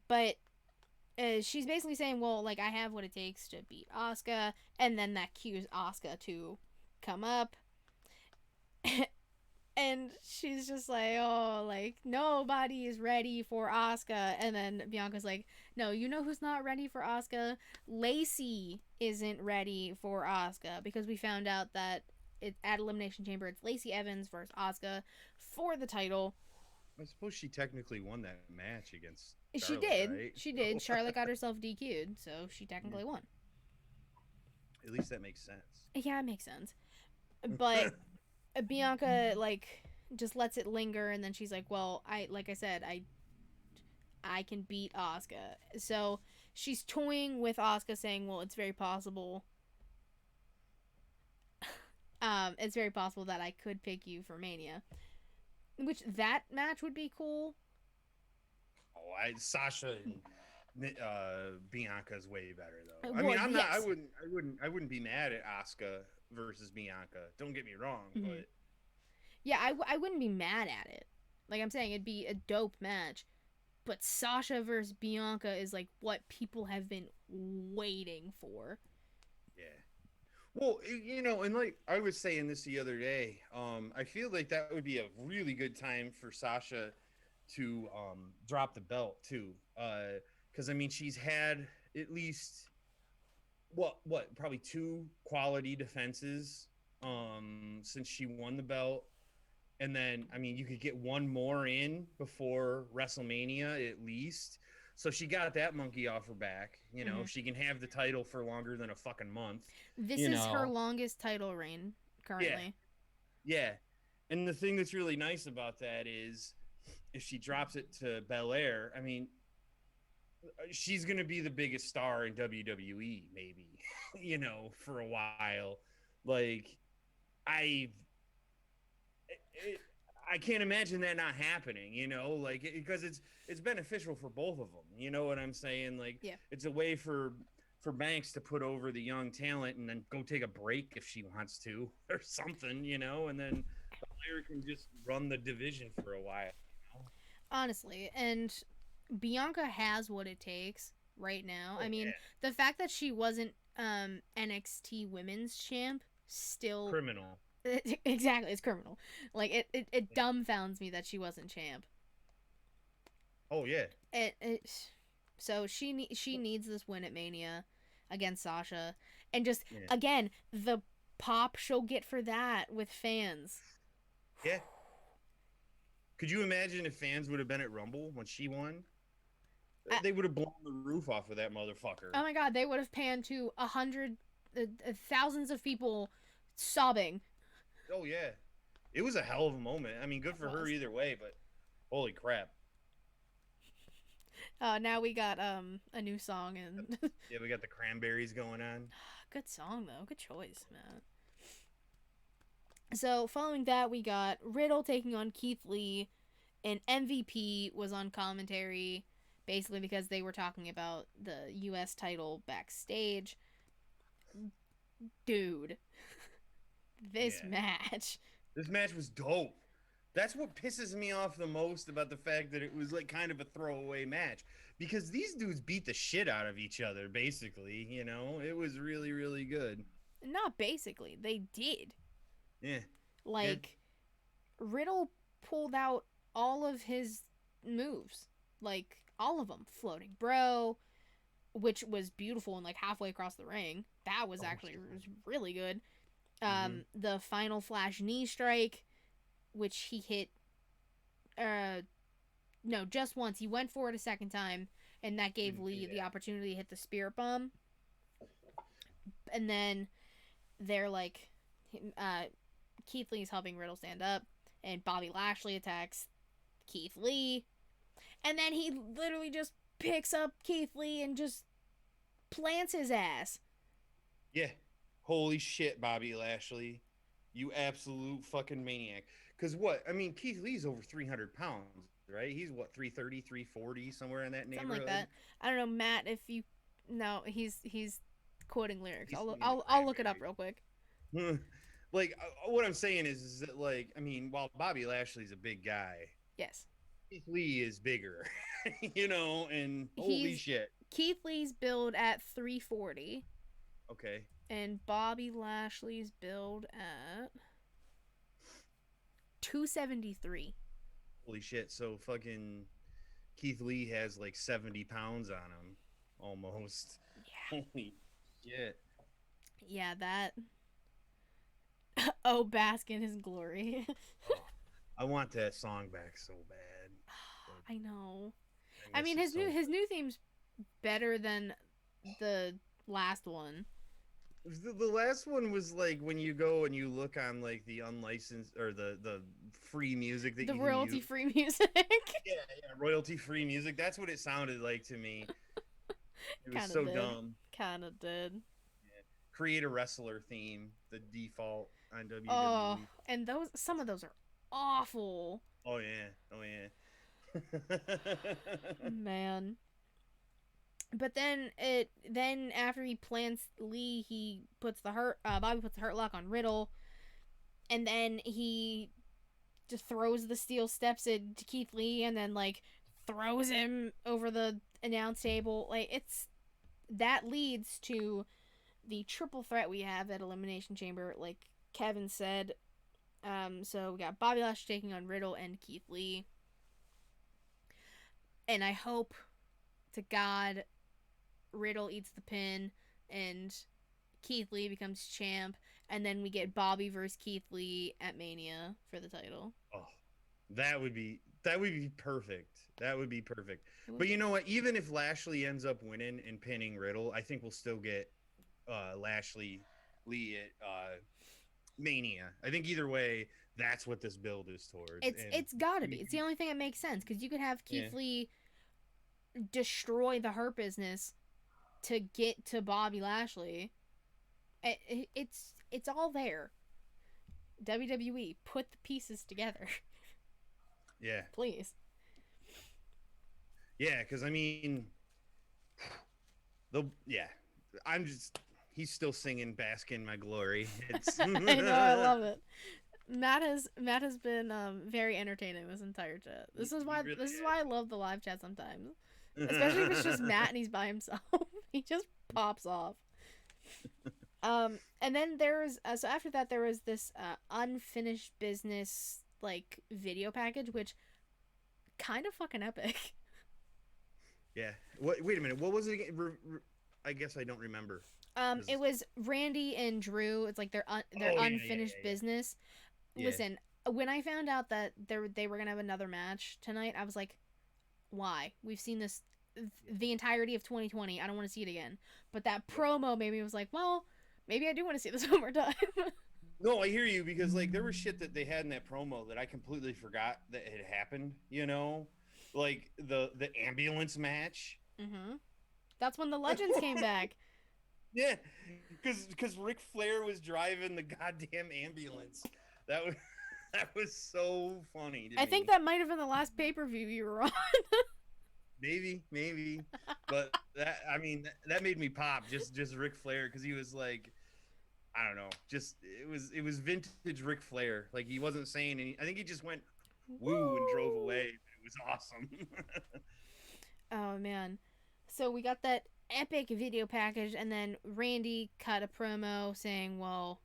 But she's basically saying, well, like, I have what it takes to beat Asuka, and then that cues Asuka to come up. And she's just like, oh, like, nobody is ready for Asuka. And then Bianca's like, no, you know who's not ready for Asuka? Lacey isn't ready for Asuka, because we found out that at Elimination Chamber, it's Lacey Evans versus Asuka for the title. I suppose she technically won that match against Charlotte, She did. right? She did. Charlotte got herself DQ'd, so she technically won. At least that makes sense. Yeah, it makes sense. But Bianca, like, just lets it linger, and then she's like, well, like I said, I can beat Asuka. So she's toying with Asuka, saying, well, it's very possible. It's very possible that I could pick you for Mania. Which, that match would be cool. Oh, Sasha and Bianca's way better though. Well, I mean, I'm not. yes. I wouldn't be mad at Asuka versus Bianca. Don't get me wrong, but Yeah, I wouldn't be mad at it. Like I'm saying, it'd be a dope match. But Sasha versus Bianca is like what people have been waiting for. yeah. Well, you know, and like I was saying this the other day, I feel like that would be a really good time for Sasha to drop the belt too, because I mean she's had at least what probably two quality defenses since she won the belt, and then I mean you could get one more in before WrestleMania at least. So she got that monkey off her back. You know, she can have the title for longer than a fucking month. This is her longest title reign currently. Yeah. And the thing that's really nice about that is if she drops it to Belair, I mean, she's going to be the biggest star in WWE, maybe, you know, for a while. Like, I can't imagine that not happening, you know, like because it's beneficial for both of them. You know what I'm saying? Like, it's a way for Banks to put over the young talent and then go take a break if she wants to or something, you know, and then the player can just run the division for a while. You know? Honestly, and Bianca has what it takes right now. Oh, I mean, the fact that she wasn't NXT Women's Champ still criminal. Exactly, it's criminal. Like it dumbfounds me that she wasn't champ. Oh yeah. So she needs this win at Mania against Sasha, and just Yeah. again the pop she'll get for that with fans. Yeah. Could you imagine if fans would have been at Rumble when she won? They would have blown the roof off of that motherfucker. Oh my god, they would have panned to thousands of people sobbing. Oh yeah, it was a hell of a moment. I mean, good for her either way, but holy crap. Now we got a new song and Yeah, we got the Cranberries going on. good song though, good choice, man. So following that, we got Riddle taking on Keith Lee, and MVP was on commentary, basically because they were talking about the U.S. title backstage. Dude, this match. This match was dope. That's what pisses me off the most about the fact that it was like kind of a throwaway match, because these dudes beat the shit out of each other, basically. You know, it was really, really good. Not basically, they did. Yeah. Like, Riddle pulled out all of his moves. Like, all of them. Floating Bro, which was beautiful and like halfway across the ring. That was actually was really good. The final flash knee strike, which he hit, no, just once. He went for it a second time, and that gave Lee the opportunity to hit the spirit bomb. And then they're like, Keith Lee's helping Riddle stand up, and Bobby Lashley attacks Keith Lee, and then he literally just picks up Keith Lee and just plants his ass. Yeah. Holy shit, Bobby Lashley. You absolute fucking maniac. Because what? I mean, Keith Lee's over 300 pounds, right? He's what, 330, 340, somewhere in that neighborhood? Something like that. I don't know, Matt, if you... No, he's quoting lyrics. I'll look it up real quick. Like, what I'm saying is that, like, I mean, while Bobby Lashley's a big guy... Yes. Keith Lee is bigger, you know, and holy shit. Keith Lee's build at 340. Okay. And Bobby Lashley's build at 273. Holy shit. So fucking Keith Lee has like 70 pounds on him almost. Yeah. Holy shit. Yeah, that. Oh, bask in his glory. Oh, I want that song back so bad. I know. I mean, his new theme's better than the last one. The last one was like when you go and you look on like the unlicensed or the free music that the you royalty use. free music. Yeah, royalty free music. That's what it sounded like to me. It was Kinda so did. dumb. Kind of did. Yeah. Create a wrestler theme, the default on WWE. Oh, and some of those are awful. Oh yeah, oh yeah. Man. But then after he plants Lee, he puts Bobby puts the hurt lock on Riddle, and then he just throws the steel steps into Keith Lee, and then like throws him over the announce table. Like that leads to the triple threat we have at Elimination Chamber, like Kevin said. So we got Bobby Lashley taking on Riddle and Keith Lee, and I hope to God Riddle eats the pin and Keith Lee becomes champ, and then we get Bobby versus Keith Lee at Mania for the title. Oh, that would be perfect. That would be perfect. But you know what? Even if Lashley ends up winning and pinning Riddle, I think we'll still get Lashley Lee at Mania. I think either way, that's what this build is towards. It's gotta be. It's the only thing that makes sense, because you could have Keith Lee destroy the Hurt Business to get to Bobby Lashley. It's all there. WWE, put the pieces together. Yeah. Please. Yeah, because I mean, he's still singing "Bask in My Glory." I know, I love it. Matt has been very entertaining this entire chat. This is why I love the live chat sometimes. Especially if it's just Matt and he's by himself. He just pops off. And then there's so after that there was this unfinished business like video package, which kind of fucking epic. Yeah. What? Wait a minute. What was it again? I guess I don't remember. It was Randy and Drew. It's like their Oh, yeah, unfinished business. Yeah. Listen, when I found out that they were gonna have another match tonight, I was like, why? We've seen this the entirety of 2020. I don't want to see it again. But that promo made me was like, well, maybe I do want to see this one more time. No, I hear you because like there was shit that they had in that promo that I completely forgot that had happened. You know, like the ambulance match. Mm-hmm. That's when the Legends came back. Yeah, because Ric Flair was driving the goddamn ambulance. That was that was so funny. To I me. think that might have been the last pay-per-view you were on. maybe, but that made me pop. Just Ric Flair because he was like, I don't know, just it was vintage Ric Flair. Like he wasn't saying any. I think he just went woo and drove away. It was awesome. Oh man. So we got that epic video package, and then Randy cut a promo saying, well,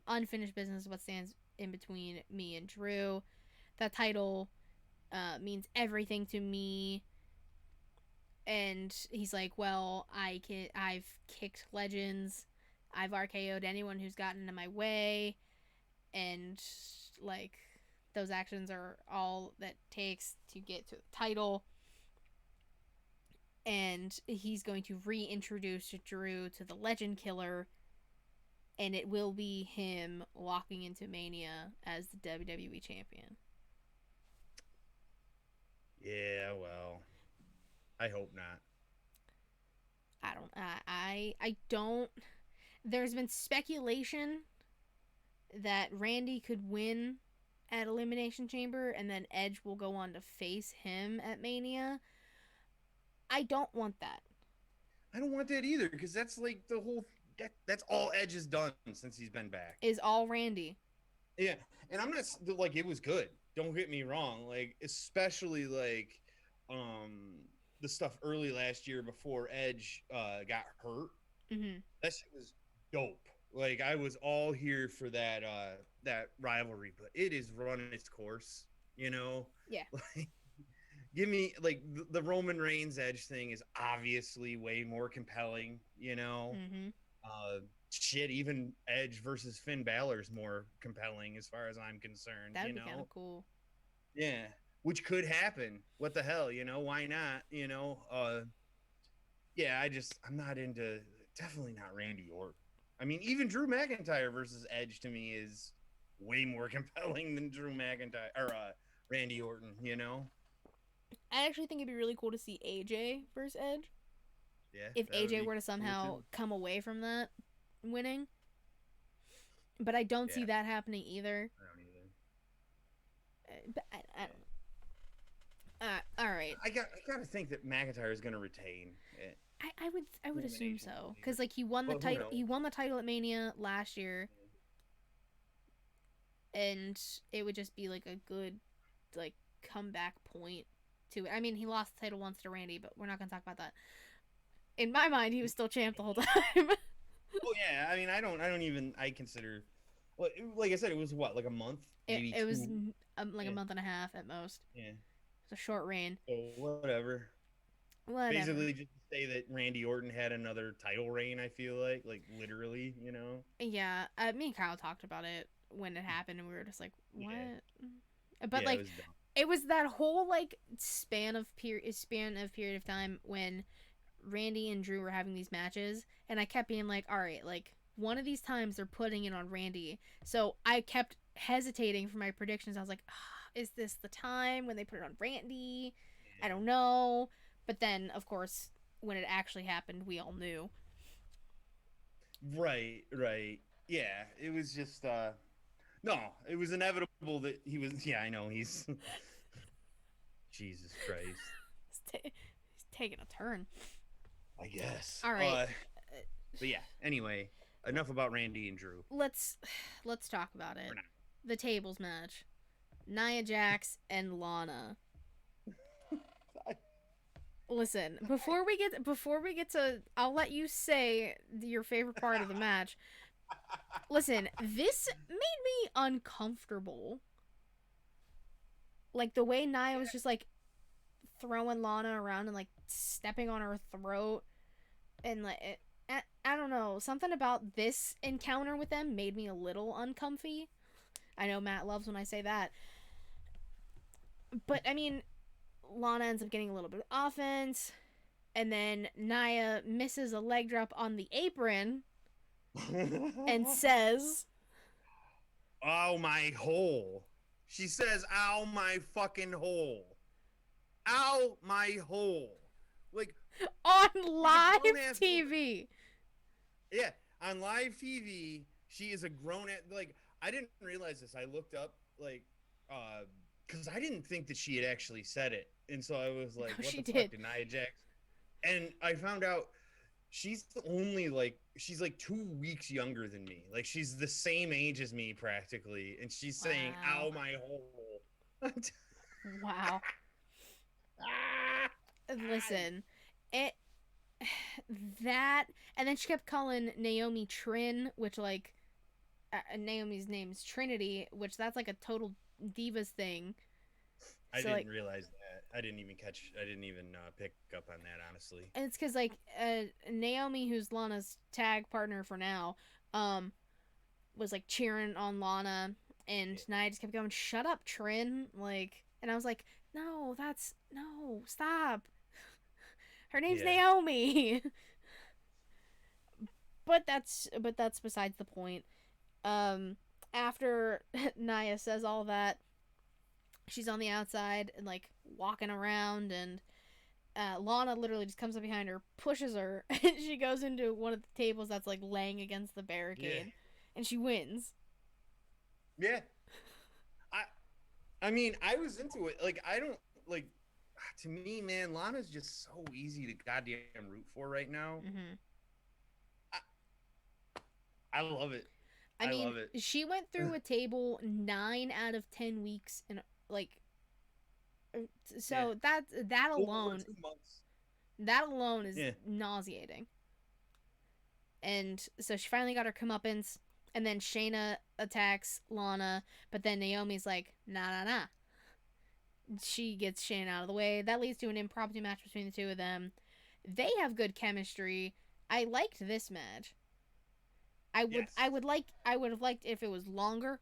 unfinished business is what stands in between me and Drew. That title means everything to me. And he's like, well, I've kicked legends. I've RKO'd anyone who's gotten in my way. And, like, those actions are all that takes to get to the title. And he's going to reintroduce Drew to the Legend Killer, and it will be him walking into Mania as the WWE Champion. Yeah, well, I hope not. I don't. There's been speculation that Randy could win at Elimination Chamber, and then Edge will go on to face him at Mania. I don't want that. I don't want that either because that's like the whole. That's all Edge has done since he's been back. Is all Randy. Yeah, and I'm not like it was good. Don't get me wrong. Like especially like the stuff early last year before Edge got hurt. Mm-hmm. That shit was dope. Like I was all here for that that rivalry, but it is running its course. You know. Yeah. Like, give me like the Roman Reigns Edge thing is obviously way more compelling. You know. Mm-hmm. Shit, even Edge versus Finn Balor is more compelling as far as I'm concerned. That'd be kind of cool. Yeah, which could happen. What the hell, you know? Why not? You know? Yeah, I'm not into. Definitely not Randy Orton. I mean, even Drew McIntyre versus Edge to me is way more compelling than Drew McIntyre or Randy Orton. You know? I actually think it'd be really cool to see AJ versus Edge. Yeah. If AJ were to somehow come away from that winning. But I don't see that happening either. I don't either. But I don't. All right. I gotta think that McIntyre is gonna retain. I would assume so because like he won the title. He won the title at Mania last year, and it would just be like a good like comeback point to it. I mean, he lost the title once to Randy, but we're not gonna talk about that. In my mind, he was still champ the whole time. Oh yeah, I mean, I consider, well, like I said, it was what, like a month? Maybe it was like a month and a half at most. Yeah. It's a short reign. So whatever. Basically, just to say that Randy Orton had another title reign. I feel like literally, you know. Yeah, me and Kyle talked about it when it happened, and we were just like, "What?" Yeah. But yeah, like, it was that whole like span of period of time when Randy and Drew were having these matches, and I kept being like, all right, like one of these times they're putting it on Randy. So I kept hesitating for my predictions. I was like, is this the time when they put it on Randy? I don't know. But then, of course, when it actually happened, we all knew. Right. Yeah, it was just no, it was inevitable that he was. Yeah, I know he's. Jesus Christ. He's taking a turn. I guess. All right. But yeah. Anyway, enough about Randy and Drew. Let's talk about it. The tables match. Nia Jax and Lana. Listen, before we get to, I'll let you say your favorite part of the match. Listen, this made me uncomfortable. Like the way Nia was just like throwing Lana around and like stepping on her throat, and like I don't know, something about this encounter with them made me a little uncomfy. I know Matt loves when I say that, but I mean, Lana ends up getting a little bit of offense, and then Nia misses a leg drop on the apron and says, "Ow, my hole." She says, "Ow, my fucking hole. Ow, my hole." Like, on live grown-ass TV. yeah, on live TV, she is a grown ass. Like, I didn't realize this. I looked up, like, because I didn't think that she had actually said it, and so I was like, No, "What she the did. fuck did Nia Jax?" And I found out she's only like she's like 2 weeks younger than me. Like, she's the same age as me practically, and she's saying, Wow. "Ow, my hole." Wow. Listen, it that, and then she kept calling Naomi Trin, which like Naomi's name's Trinity, which that's like a total divas thing. I So, didn't like, realize that. I didn't even pick up on that, honestly. and it's because like Naomi, who's Lana's tag partner for now, was like cheering on Lana, and Nia just kept going, "Shut up, Trin!" Like, and I was like, "No, stop. Her name's Naomi." but that's besides the point. After Nia says all that, she's on the outside and like walking around, and Lana literally just comes up behind her, pushes her, and she goes into one of the tables that's like laying against the barricade, and she wins. Yeah. I mean, I was into it. Like, I don't like. To me, man, Lana's just so easy to goddamn root for right now. Mm-hmm. I love it. I mean, love it. she went through a table 9 out of 10 weeks, and like, so that alone, 2 months. that alone is nauseating. And so she finally got her comeuppance, and then Shayna attacks Lana, but then Naomi's like, nah. She gets Shayna out of the way. That leads to an impromptu match between the two of them. They have good chemistry. I liked this match. I would have liked if it was longer,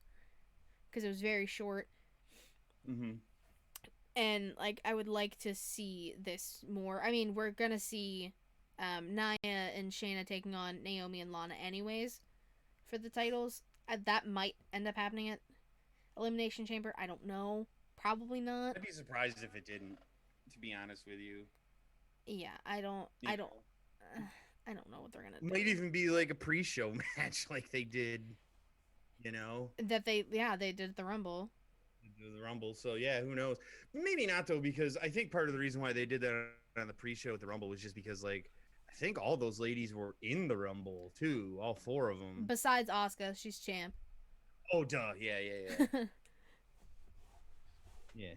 because it was very short. Mm-hmm. And like, I would like to see this more. I mean, we're gonna see Nia and Shayna taking on Naomi and Lana anyways for the titles. That might end up happening at Elimination Chamber. I don't know. Probably not. I'd be surprised if it didn't, to be honest with you. Yeah, I don't know what they're gonna do. Might even be like a pre-show match, like they did, That they did the Rumble. The Rumble. So yeah, who knows? Maybe not though, because I think part of the reason why they did that on the pre-show at the Rumble was just because, like, I think all those ladies were in the Rumble too, all 4 of them. Besides Asuka, she's champ. Oh duh, yeah. Yeah.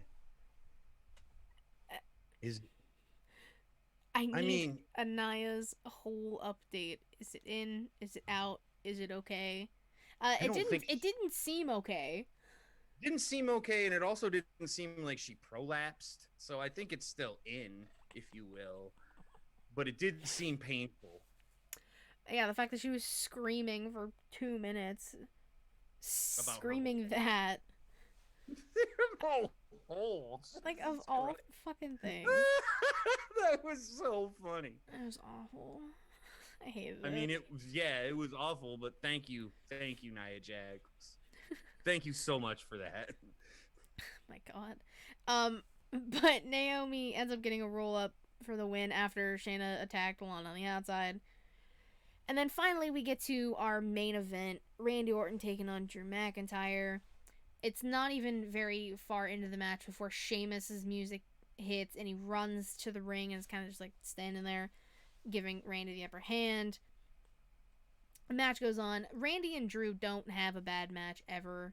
I need Anaya's whole update. Is it in? Is it out? Is it okay? It didn't seem okay. Didn't seem okay, and it also didn't seem like she prolapsed. So I think it's still in, if you will. But it did seem painful. Yeah, the fact that she was screaming for 2 minutes. About screaming that. Oh, holds. Like, of all fucking things. That was so funny. It was awful. I hated it. I mean, it was awful, but thank you, Nia Jax. Thank you so much for that. My God. But Naomi ends up getting a roll up for the win after Shayna attacked Lana on the outside. And then finally we get to our main event, Randy Orton taking on Drew McIntyre. It's not even very far into the match before Sheamus's music hits, and he runs to the ring and is kind of just like standing there, giving Randy the upper hand. The match goes on. Randy and Drew don't have a bad match ever.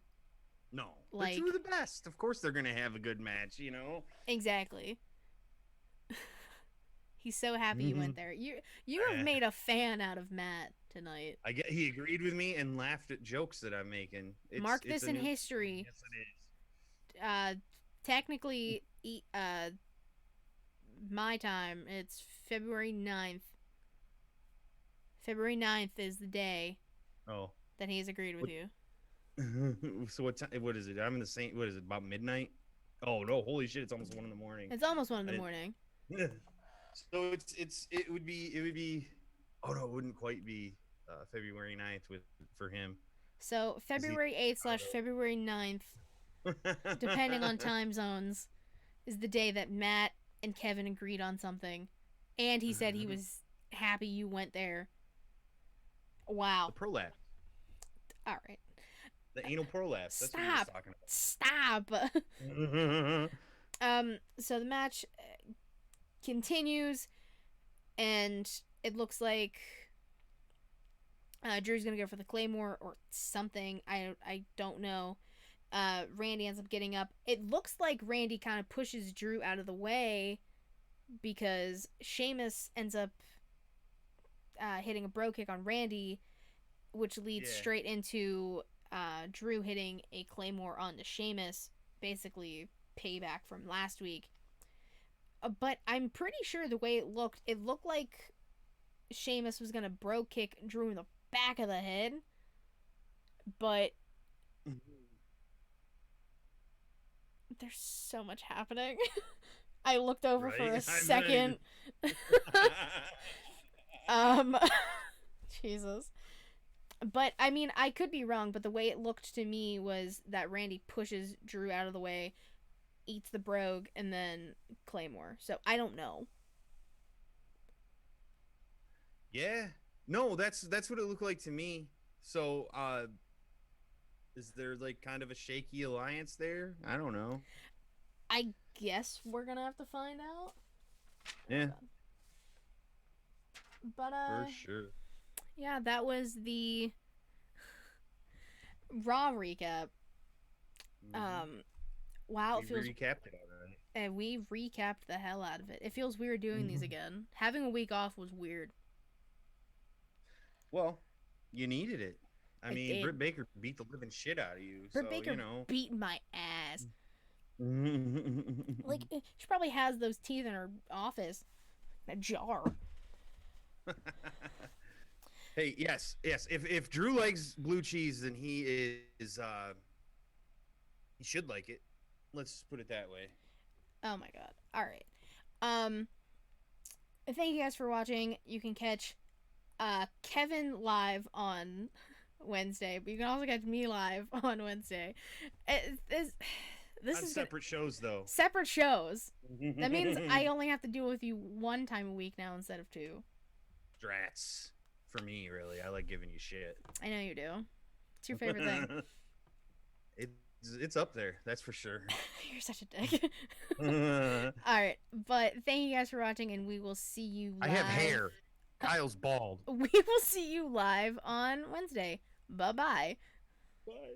No, like, they're two of the best. Of course they're gonna have a good match, Exactly. He's so happy you went there. You have made a fan out of Matt tonight. I get he agreed with me and laughed at jokes that I'm making. Mark this in history. Yes, it is. Technically, my time, it's February 9th. February 9th is the day Oh. that he's agreed with you. So what time? What is it? I'm in the same. What is it? About midnight? Oh no! Holy shit! It's almost 1 a.m. It's almost 1 in the morning. So it would be. Oh no! It wouldn't quite be February 9th for him. So February 8th / February 9th, depending on time zones, is the day that Matt and Kevin agreed on something, and he said he was happy you went there. Wow. The prolapse. All right. The anal prolapse. That's what he was talking about. Stop. So the match continues, and it looks like Drew's gonna go for the Claymore or something. I don't know. Randy ends up getting up. It looks like Randy kind of pushes Drew out of the way because Sheamus ends up hitting a bro kick on Randy, which leads straight into Drew hitting a Claymore on the Sheamus, basically payback from last week. But I'm pretty sure the way it looked like Sheamus was gonna bro kick Drew in the back of the head, but there's so much happening. I looked over for a second. Jesus. But, I mean, I could be wrong, but the way it looked to me was that Randy pushes Drew out of the way, eats the brogue, and then Claymore. So, I don't know. Yeah. No, that's what it looked like to me. So, is there, like, kind of a shaky alliance there? I don't know. I guess we're gonna have to find out. Yeah. But, for sure. Yeah, that was the Raw recap. Wow, it feels... We recapped it already. And we recapped the hell out of it. It feels weird doing these again. Having a week off was weird. Well, you needed it. I mean, did. Britt Baker beat the living shit out of you. Britt so, Baker you know. beat my ass. Like, she probably has those teeth in her office. In a jar. Hey, yes. If Drew likes blue cheese, then he is he should like it. Let's put it that way. Oh my god. All right. Thank you guys for watching. You can catch Kevin live on Wednesday, but you can also catch me live on Wednesday. This on is separate shows, though. Separate shows. That means I only have to deal with you 1 time a week now instead of 2. Drats. For me, really. I like giving you shit. I know you do. It's your favorite thing. It's up there, that's for sure. You're such a dick. Alright, but thank you guys for watching, and we will see you live. I have hair. Kyle's bald. We will see you live on Wednesday. Bye-bye. Bye.